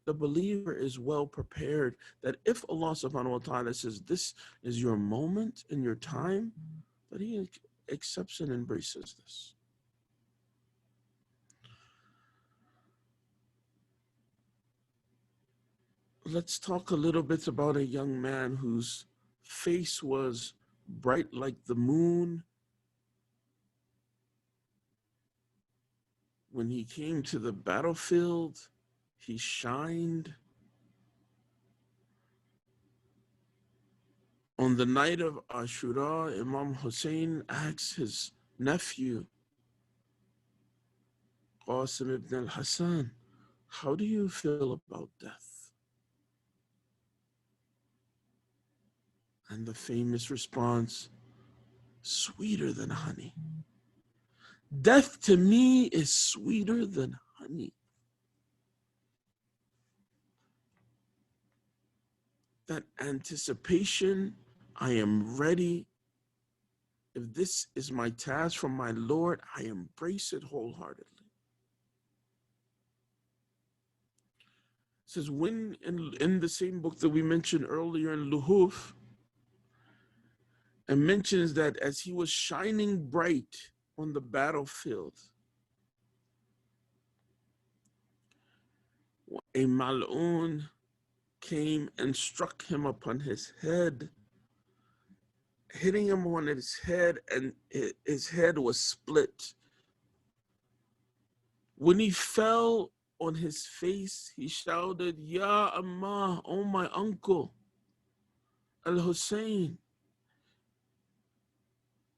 the believer is well prepared that if Allah subhanahu wa ta'ala says this is your moment and your time, that He accepts and embraces this. Let's talk a little bit about a young man whose face was bright like the moon when he came to the battlefield. He shined. On the night of Ashura, Imam Husayn asked his nephew, Qasim ibn al-Hassan, how do you feel about death? And the famous response, sweeter than honey. Death to me is sweeter than honey. That anticipation, I am ready. If this is my task from my Lord, I embrace it wholeheartedly. It says when in the same book that we mentioned earlier in Luhuf, it mentions that as he was shining bright on the battlefield, a mal'un came and struck him upon his head, hitting him on his head, and his head was split. When he fell on his face, he shouted, Ya Amma, oh my uncle, Al-Husayn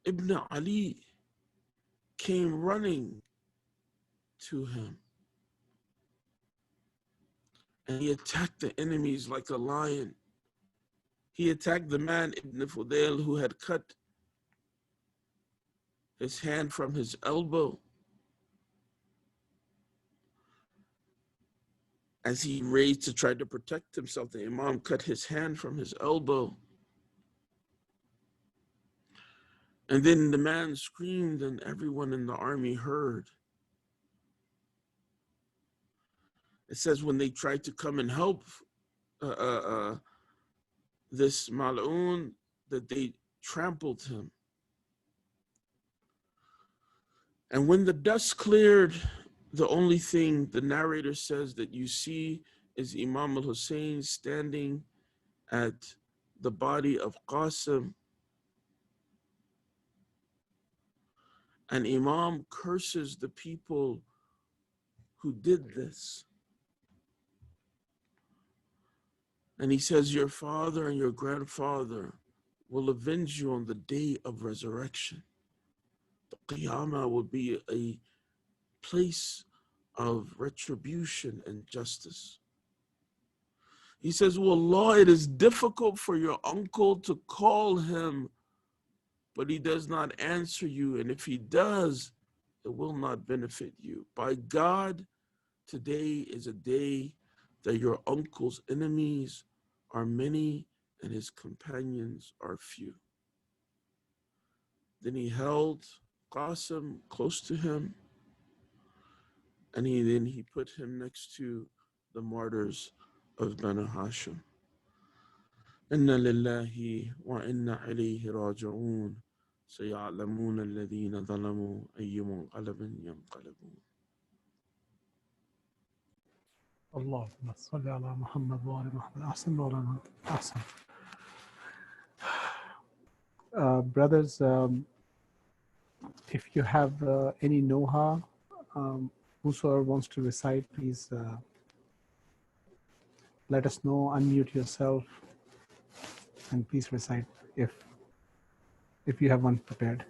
ibn Ali came running to him. And he attacked the enemies like a lion. He attacked the man, Ibn Fudail, who had cut his hand from his elbow. As he raised to try to protect himself, the Imam cut his hand from his elbow. And then the man screamed and everyone in the army heard. It says when they tried to come and help this mal'un, that they trampled him. And when the dust cleared, the only thing the narrator says that you see is Imam al-Husayn standing at the body of Qasim. And Imam curses the people who did this. And he says, your father and your grandfather will avenge you on the day of resurrection. The Qiyamah will be a place of retribution and justice. He says, Wallah, it is difficult for your uncle to call him, but he does not answer you. And if he does, it will not benefit you. By God, Today is a day that your uncle's enemies are many and his companions are few. Then he held Qasim close to him, and he put him next to the martyrs of Banu Hashim. Inna lillahi wa inna ilayhi raji'un. سيعلمون الذين ظلموا أي منقلب ينقلبون. اللهم صل على محمد وآل محمد. أحسن. Brothers, if you have any noha, whosoever wants to recite, please let us know, unmute yourself, and please recite if you have one prepared.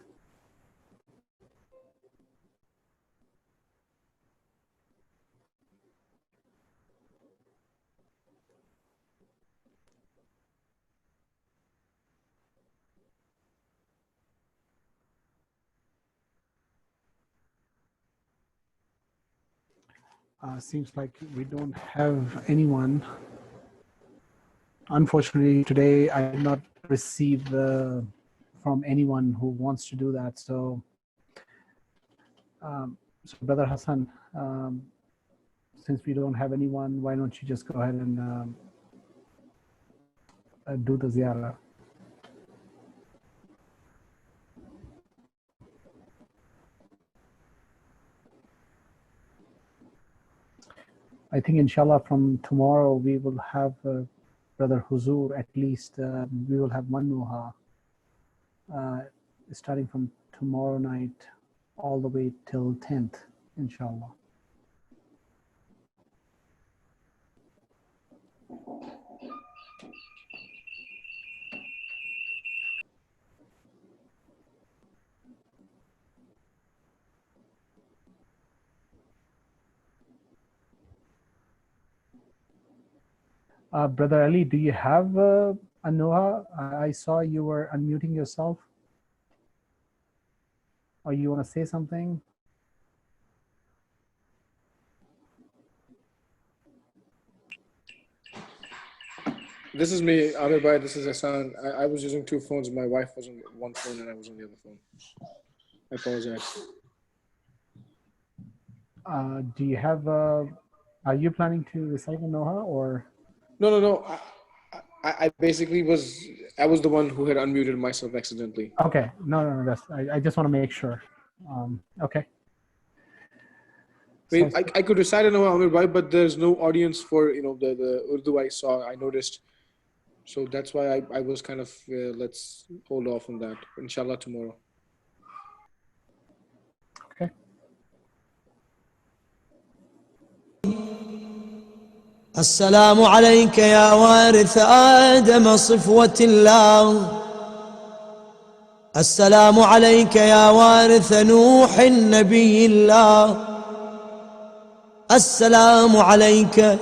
Seems like we don't have anyone. Unfortunately, today I did not receive from anyone who wants to do that. So, Brother Hassan, since we don't have anyone, why don't you just go ahead and do the ziyarah? I think inshallah from tomorrow we will have Brother Huzur, at least we will have one nuha starting from tomorrow night all the way till 10th, inshallah. Brother Ali, do you have a noha? I saw you were unmuting yourself. Or you want to say something? This is me, Amir Bhai. This is Hassan. I was using two phones. My wife was on one phone and I was on the other phone. I apologize. Do you have, are you planning to recite a noha or? No. I basically I was the one who had unmuted myself accidentally. Okay, no, that's, I just want to make sure. Okay. I mean, I could recite a noha, Amir Bhai, but there's no audience for, the Urdu I noticed. So that's why I was kind of, let's hold off on that. Inshallah tomorrow. Okay. السلام عليك يا وارث آدم صفوة الله. السلام عليك يا وارث نوح النبي الله. السلام عليك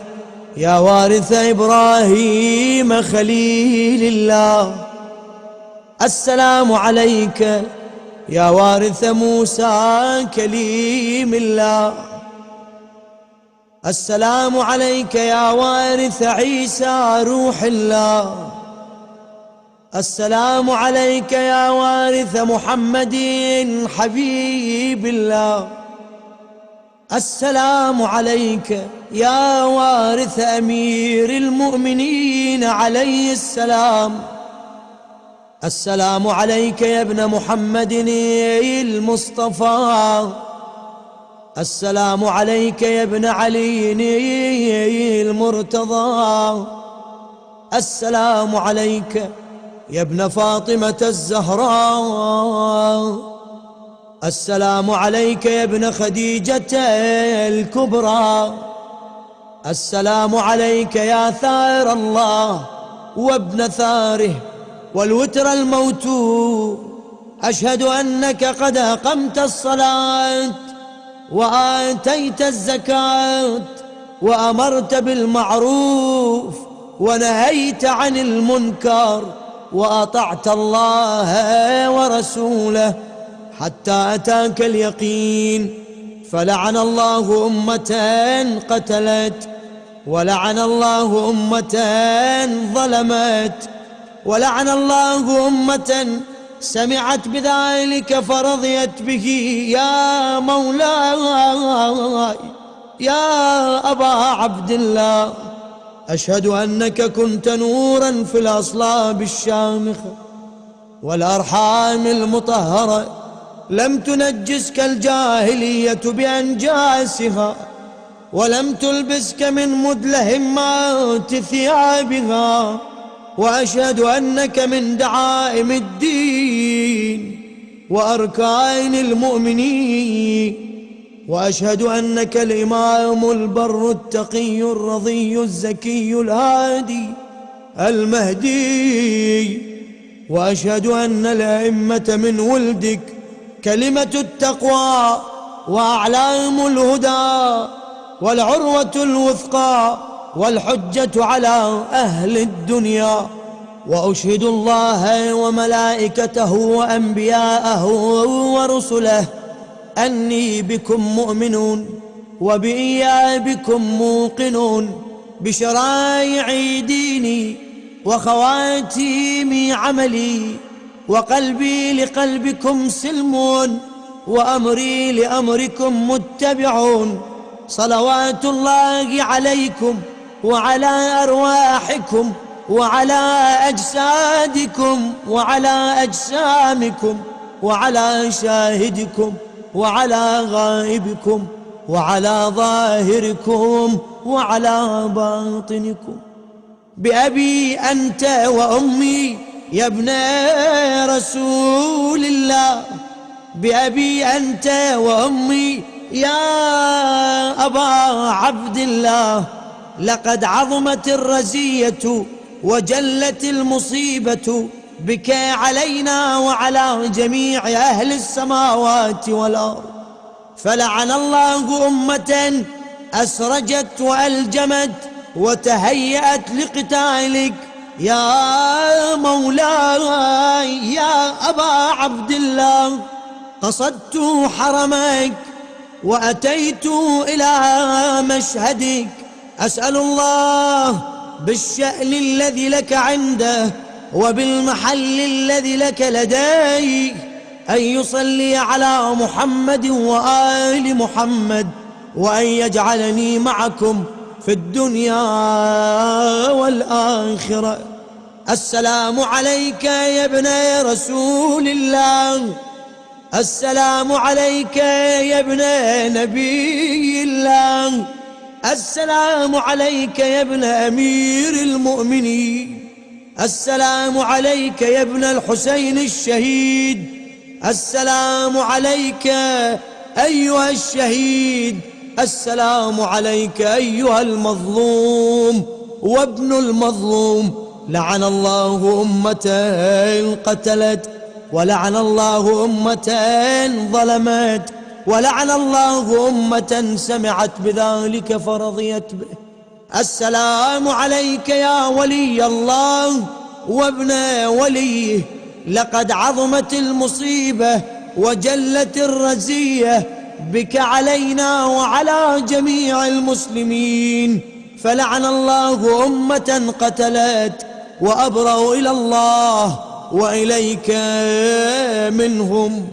يا وارث إبراهيم خليل الله. السلام عليك يا وارث موسى كليم الله. السلام عليك يا وارث عيسى روح الله. السلام عليك يا وارث محمد حبيب الله. السلام عليك يا وارث أمير المؤمنين عليه السلام. السلام عليك يا ابن محمد المصطفى. السلام عليك يا ابن علي المرتضى. السلام عليك يا ابن فاطمة الزهراء. السلام عليك يا ابن خديجة الكبرى. السلام عليك يا ثائر الله وابن ثاره والوتر الموتور. أشهد أنك قد أقمت الصلاة وآتيت الزكاة وأمرت بالمعروف ونهيت عن المنكر وأطعت الله ورسوله حتى أتاك اليقين. فلعن الله أمة قتلت، ولعن الله أمة ظلمت، ولعن الله أمة سمعت بذلك فرضيت به. يا مولاي يا أبا عبد الله، أشهد أنك كنت نورا في الأصلاب الشامخة والأرحام المطهرة، لم تنجسك الجاهلية بأنجاسها، ولم تلبسك من مدلهمات ثيابها، وأشهد أنك من دعائم الدين وأركان المؤمنين، وأشهد أنك الإمام البر التقي الرضي الزكي الهادي المهدي، وأشهد أن الأئمة من ولدك كلمة التقوى وأعلام الهدى والعروة الوثقى والحجة على أهل الدنيا. وأشهد الله وملائكته وأنبياءه ورسله أني بكم مؤمنون وبإيابكم موقنون، بشرائع ديني وخواتيم عملي، وقلبي لقلبكم سلمون، وأمري لأمركم متبعون. صلوات الله عليكم وعلى أرواحكم وعلى أجسادكم وعلى أجسامكم وعلى شاهدكم وعلى غائبكم وعلى ظاهركم وعلى باطنكم. بأبي أنت وأمي يا ابن رسول الله، بأبي أنت وأمي يا أبا عبد الله، لقد عظمت الرزية وجلت المصيبة بك علينا وعلى جميع أهل السماوات والأرض، فلعن الله أمة أسرجت وألجمت وتهيأت لقتالك. يا مولاي يا أبا عبد الله، قصدت حرمك وأتيت إلى مشهدك، أسأل الله بالشأن الذي لك عنده وبالمحل الذي لك لديه أن يصلي على محمد وآل محمد، وأن يجعلني معكم في الدنيا والآخرة. السلام عليك يا ابن رسول الله، السلام عليك يا ابن نبي الله، السلام عليك يا ابن أمير المؤمنين، السلام عليك يا ابن الحسين الشهيد، السلام عليك أيها الشهيد، السلام عليك أيها المظلوم وابن المظلوم. لعن الله أمة قتلت، ولعن الله أمة ظلمت، ولعن الله أمة سمعت بذلك فرضيت به. السلام عليك يا ولي الله وابن وليه، لقد عظمت المصيبة وجلت الرزية بك علينا وعلى جميع المسلمين، فلعن الله أمة قتلت وأبرأوا إلى الله وإليك منهم.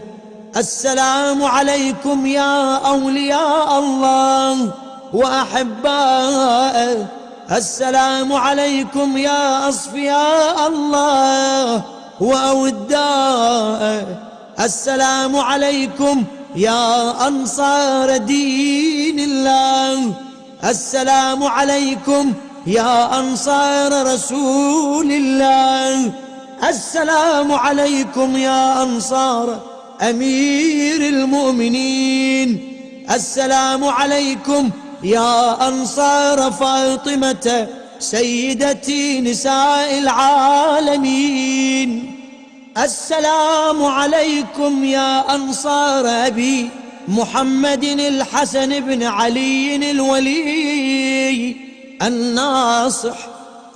السلام عليكم يا أولياء الله وأحباءه، السلام عليكم يا أصفياء الله وأوداءه، السلام عليكم يا أنصار دين الله، السلام عليكم يا أنصار رسول الله، السلام عليكم يا أنصار أمير المؤمنين، السلام عليكم يا أنصار فاطمة سيدتي نساء العالمين، السلام عليكم يا أنصار أبي محمد الحسن بن علي الولي الناصح،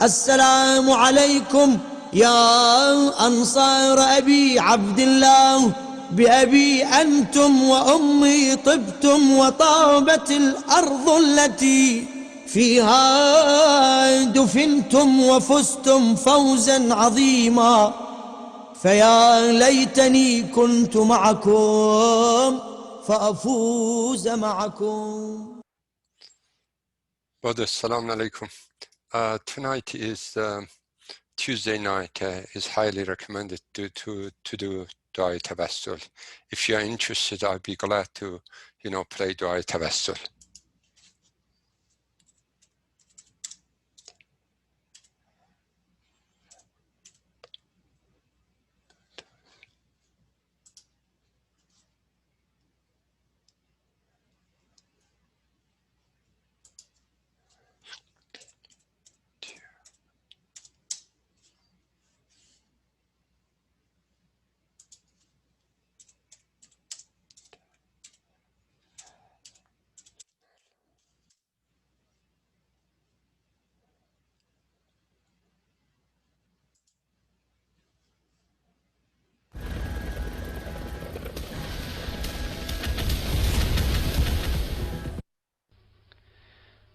السلام عليكم يا أنصار أبي عبد الله بأبي أنتم وأمي طبتم وطابت الأرض التي فيها دفنتم وفزتم فوزا عظيما، فيا ليتني كنت معكم فأفوز معكم. Brother, Assalamu alaikum. Tonight is Tuesday night. Is highly recommended to do Dua Tawassul. If you are interested, I'd be glad to, play Dua Tawassul.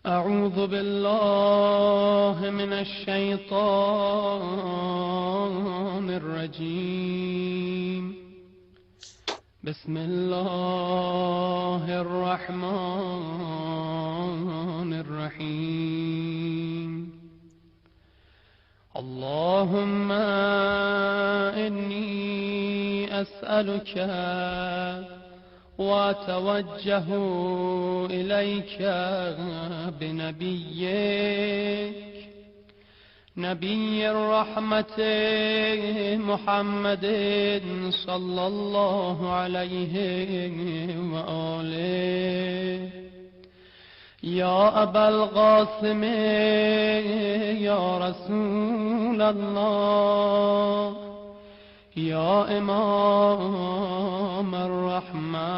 أعوذ بالله من الشيطان الرجيم. بسم الله الرحمن الرحيم. اللهم إني أسألك وأتوجه إليك بنبيك نبي الرحمة محمد صلى الله عليه وآله. يا أبا القاسم يا رسول الله، يا إمام الرحمة،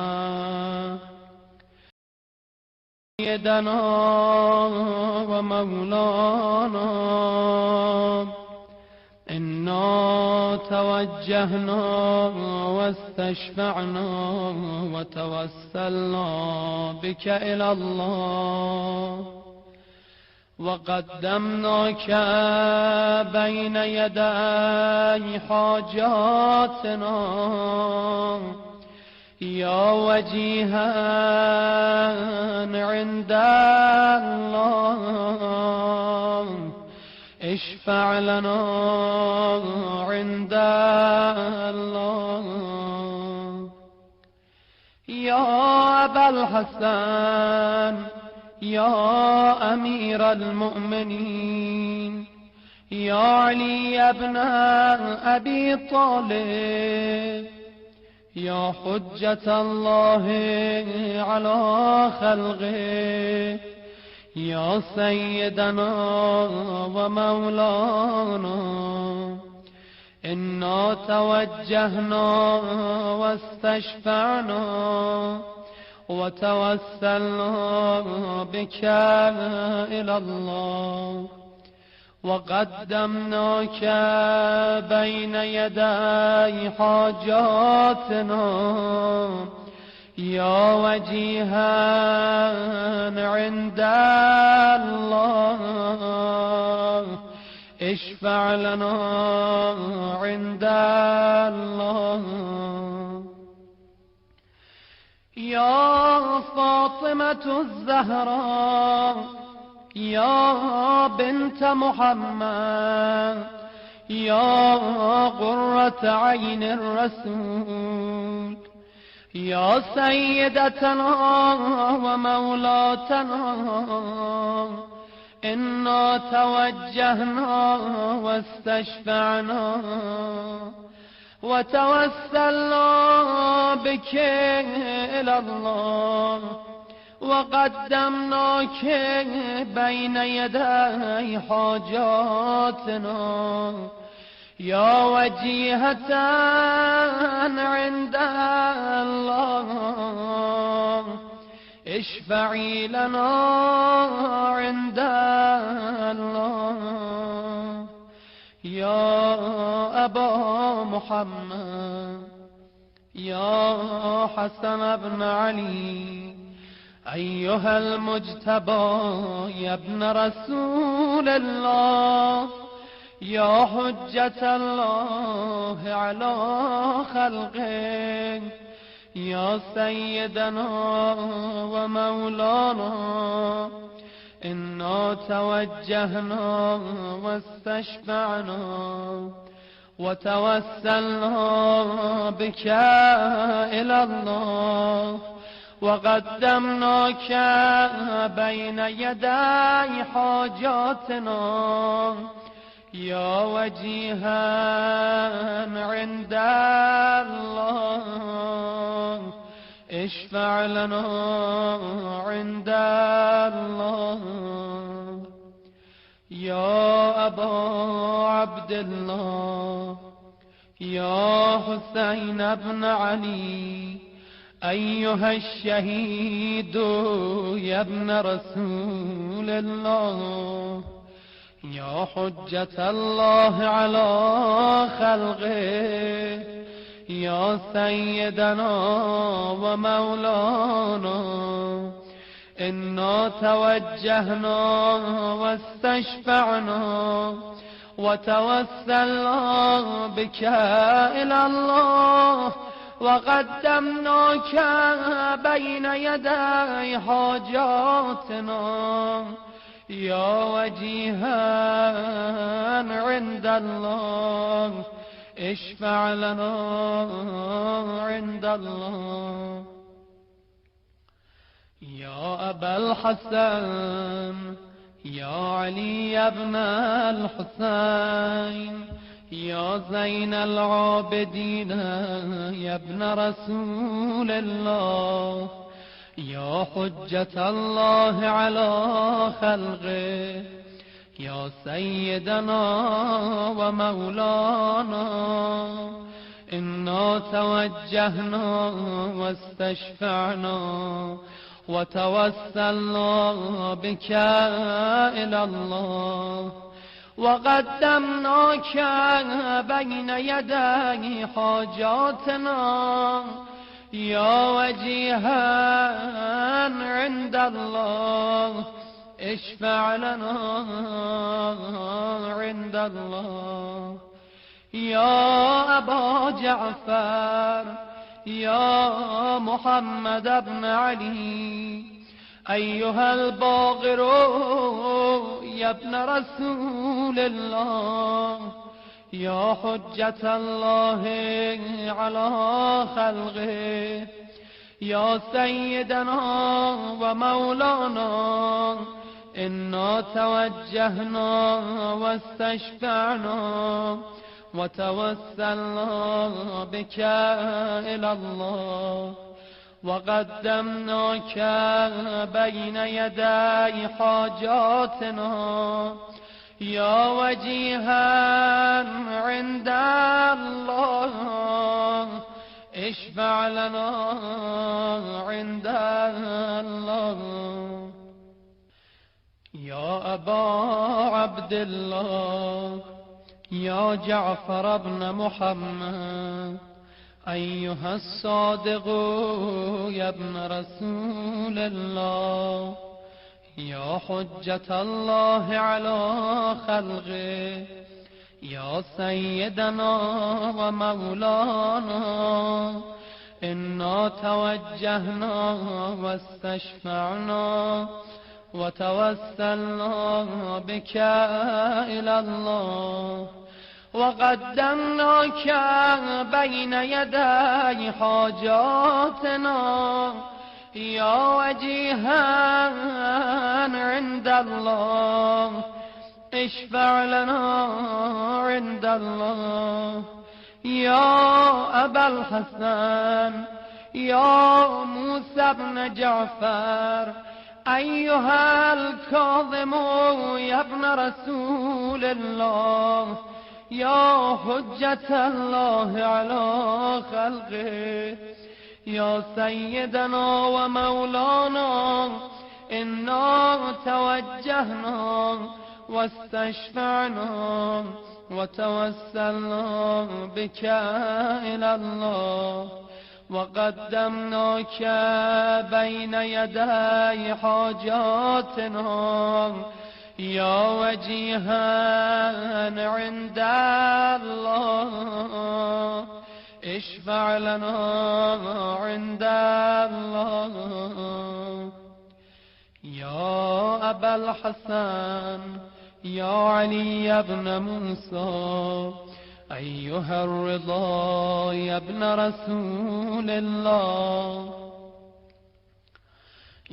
سيدنا ومولانا، إنا توجهنا واستشفعنا وتوسلنا بك إلى الله، وقدمناك بين يدي حاجاتنا يا وجيها عند الله، اشفع لنا عند الله. يا أبا الحسن يا أمير المؤمنين، يا علي بن أبي طالب، يا حجة الله على خلقه، يا سيدنا ومولانا، إنا توجهنا واستشفعنا وتوسلنا بك إلى الله، وقدمناك بين يدي حاجاتنا يا وجيها عند الله، اشفع لنا عند الله. يا فاطمة الزهراء يا بنت محمد، يا قرة عين الرسول، يا سيدتنا ومولاتنا، إنا توجهنا واستشفعنا وتوسلنا بك إلى الله، وقدمناك بين يدي حاجاتنا يا وجيهة عند الله، اشفعي لنا عند الله. يا أبا محمد يا حسن بن علي أيها المجتبى يا ابن رسول الله يا حجة الله على خلقه يا سيدنا ومولانا إنا توجهنا واستشفعنا وتوسلنا بك إلى الله وقدمناك بين يدي حاجاتنا يا وجيها عند الله اشفع لنا عند الله يا أبا عبد الله يا حسين بن علي أيها الشهيد يا ابن رسول الله يا حجة الله على خلقه يا سيدنا ومولانا إنا توجهنا واستشفعنا وتوسلنا بك إلى الله وقدمناك بين يدي حاجاتنا يا وجيها عند الله اشفع لنا عند الله يا أبا الحسن يا علي بن الحسين يا زين العابدين يا ابن رسول الله يا حجة الله على خلقه يا سيدنا ومولانا إنا توجهنا واستشفعنا وتوسلنا بك إلى الله وقدمناك بين يدي حاجاتنا يا وجيها عند الله اشفع لنا عند الله يا أبا جعفر يا محمد بن علي أيها الباقر يا ابن رسول الله يا حجة الله على خلقه يا سيدنا ومولانا إنا توجهنا واستشفعنا وتوسلنا بك إلى الله وقدمناك بين يدي حاجاتنا يا وجيها عند الله اشفع لنا عند الله يا أبا عبد الله يا جعفر بن محمد أيها الصادق يا ابن رسول الله يا حجة الله على خلقه يا سيدنا ومولانا إنا توجهنا واستشفعنا وتوسلنا بك إلى الله وقدمناك بين يدي حاجاتنا يا وجيها عند الله اشفع لنا عند الله يا أبا الحسن يا موسى بن جعفر أيها الكاظم يا ابن رسول الله يا حجة الله على خلقه يا سيدنا ومولانا إنا توجهنا واستشفعنا وتوسلنا بك إلى الله وقدمناك بين يدي حاجاتنا يا وجيها عند الله اشفع لنا عند الله يا أبا الحسن يا علي بن موسى أيها الرضا يا ابن رسول الله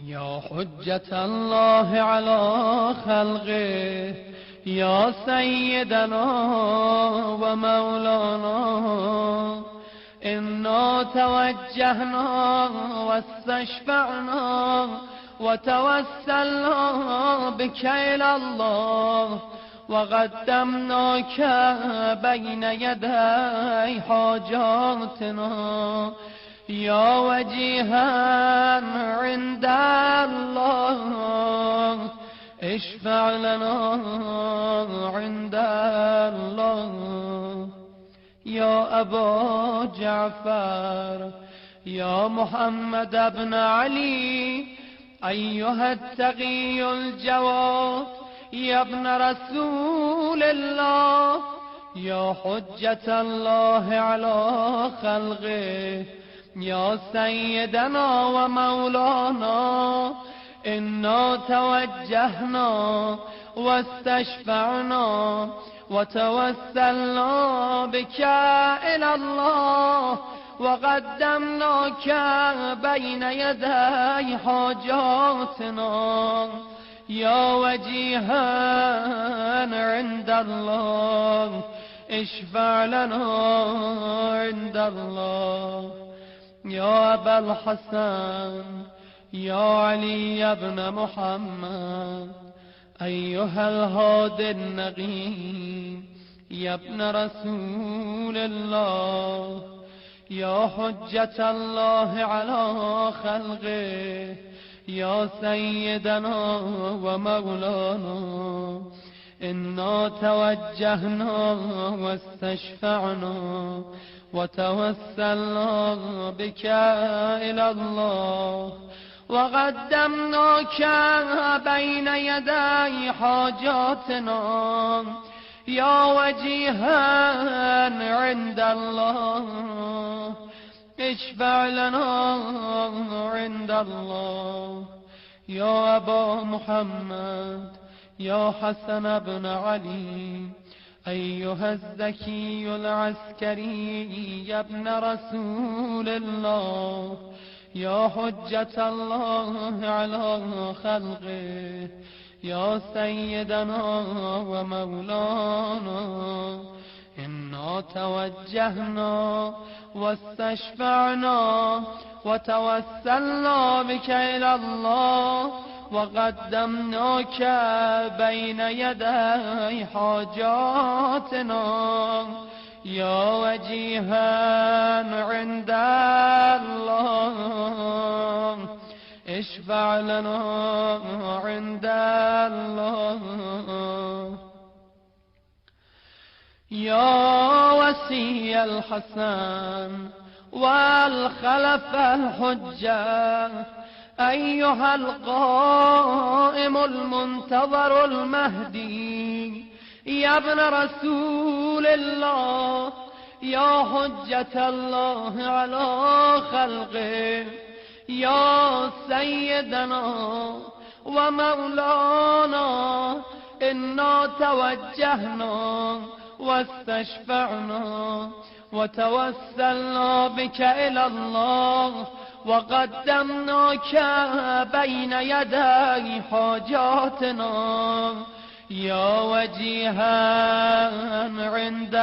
يا حجة الله على خلقه يا سيدنا ومولانا إنا توجهنا واستشفعنا وتوسلنا بك إلى الله وقدمناك بين يدي حاجاتنا يا وجيها عند الله اشفع لنا عند الله يا أبا جعفر يا محمد بن علي أيها التقي الجواد يا ابن رسول الله يا حجة الله على خلقه يا سيدنا ومولانا إنا توجهنا واستشفعنا وتوسلنا بك إلى الله وقدمناك بين يدي حاجاتنا يا وجيها عند الله اشفع لنا عند الله يا أبا الحسن يا علي بن محمد أيها الهادي النقي يا ابن رسول الله يا حجة الله على خلقه يا سيدنا ومولانا إنا توجهنا واستشفعنا وتوسلنا بك إلى الله وقدمناك بين يدي حاجاتنا يا وجيها عند الله اشفع لنا عند الله يا أبا محمد يا حسن بن علي أيها الزكي العسكري يا ابن رسول الله يا حجة الله على خلقه يا سيدنا ومولانا إنا توجهنا واستشفعنا وتوسلنا بك إلى الله وقدمناك بين يدي حاجاتنا يا وجيها عند الله اشفع لنا عند الله يا وسي الحسن والخلف الحجة أيها القائم المنتظر المهدي يا ابن رسول الله يا حجة الله على خلقه يا سيدنا ومولانا إنا توجهنا واستشفعنا وتوسلنا بك إلى الله وقدمناك بين يدي حاجاتنا يا وجيها عند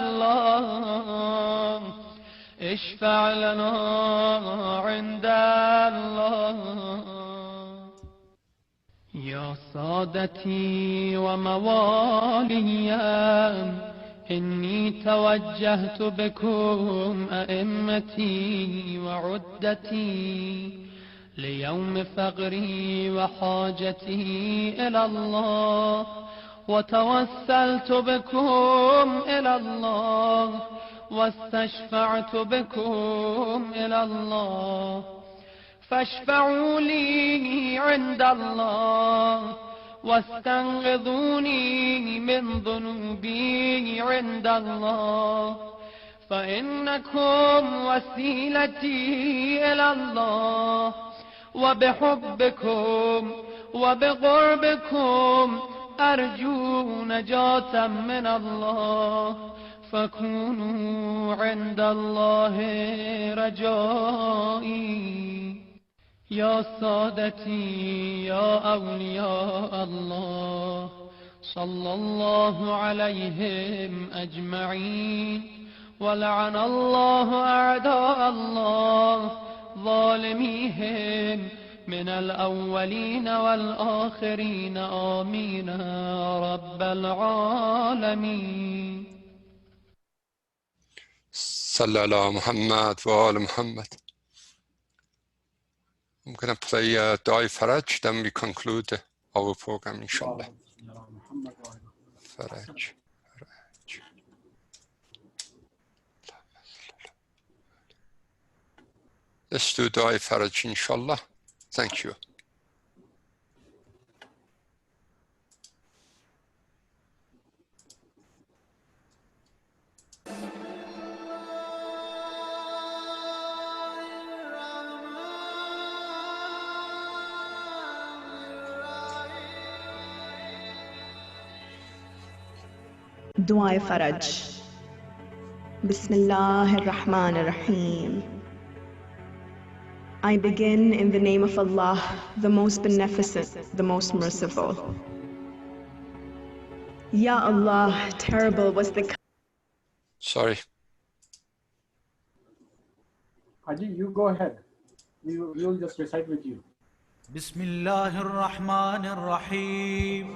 الله اشفع لنا عند الله يا سادتي وموالي إني توجهت بكم أئمتي وعدتي ليوم فقري وحاجتي إلى الله وتوسلت بكم إلى الله واستشفعت بكم إلى الله فاشفعوا لي عند الله واستنقذوني من ذنوبي عند الله فإنكم وسيلتي إلى الله وبحبكم وبقربكم أرجو نجاة من الله فكونوا عند الله رجائي يا سادتي يا أولياء الله صلى الله عليهم أجمعين ولعن الله أعداء الله ظالميهم من الأولين والآخرين آمين يا رب العالمين. صلى على محمد وآل محمد. I'm going to play Dua Faraj, then we conclude our program, inshallah. Faraj. Let's do Dua Faraj, inshallah. Thank you. Dua Faraj. Bismillah ar-Rahman ar-Rahim. I begin in the name of Allah, the most beneficent, the most merciful. Ya Allah, terrible was the... Sorry. Haji, you go ahead. We'll just recite with you. Bismillah ar-Rahman ar-Rahim.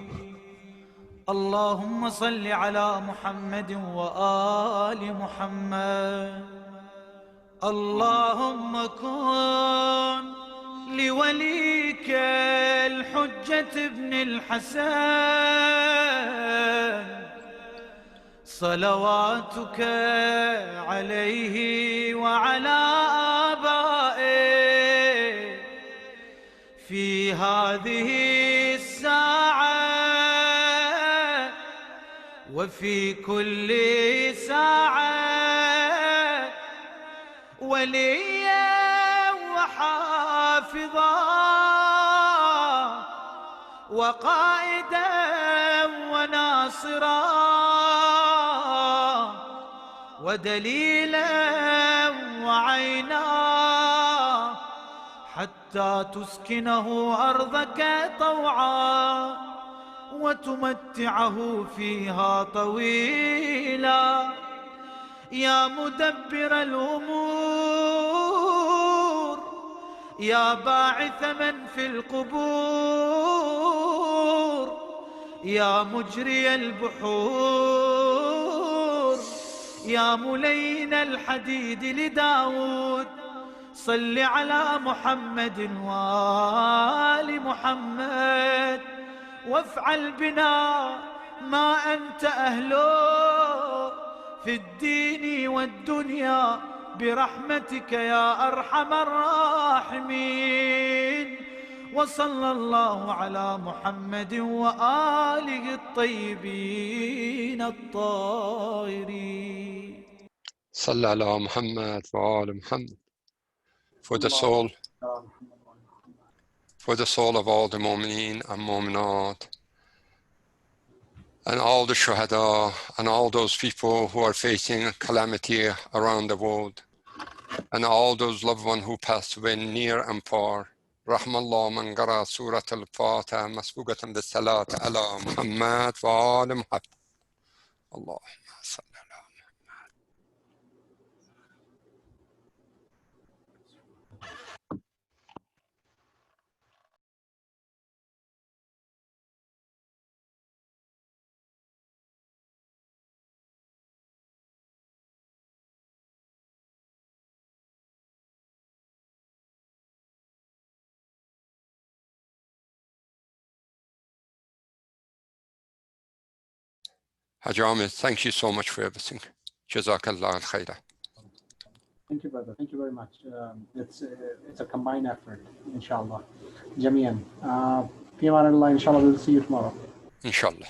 اللهم صل على محمد وآل محمد. اللهم كن لوليك الحجة ابن الحسن صلواتك عليه وعلى آبائه في هذه الساعة وفي كل ساعة وليا وحافظا وقائدا وناصرا ودليلا وعينا حتى تسكنه أرضك طوعا وتمتعه فيها طويلا يا مدبر الأمور يا باعث من في القبور يا مجري البحور يا ملين الحديد لداود صل على محمد وآل محمد وافعل بنا ما أنت أهله في الدين والدنيا برحمتك يا أرحم الراحمين وصلى الله على محمد وآله الطيبين الطاهرين. صلى على محمد وآل محمد. For the soul of all the mu'mineen and mu'minat, and all the shuhada, and all those people who are facing calamity around the world, and all those loved ones who passed away near and far. Rahmallah man qara Surat Al-Fatiha masbugatan bis salat ala Muhammad wa ala Muhammad. Allahumma salli. Haji Ahmed, thank you so much for everything. Jazakallah al-khaira. Thank you, brother. Thank you very much. It's a combined effort, inshallah. Jamian. Fi amanillah, inshallah, we'll see you tomorrow. Inshallah.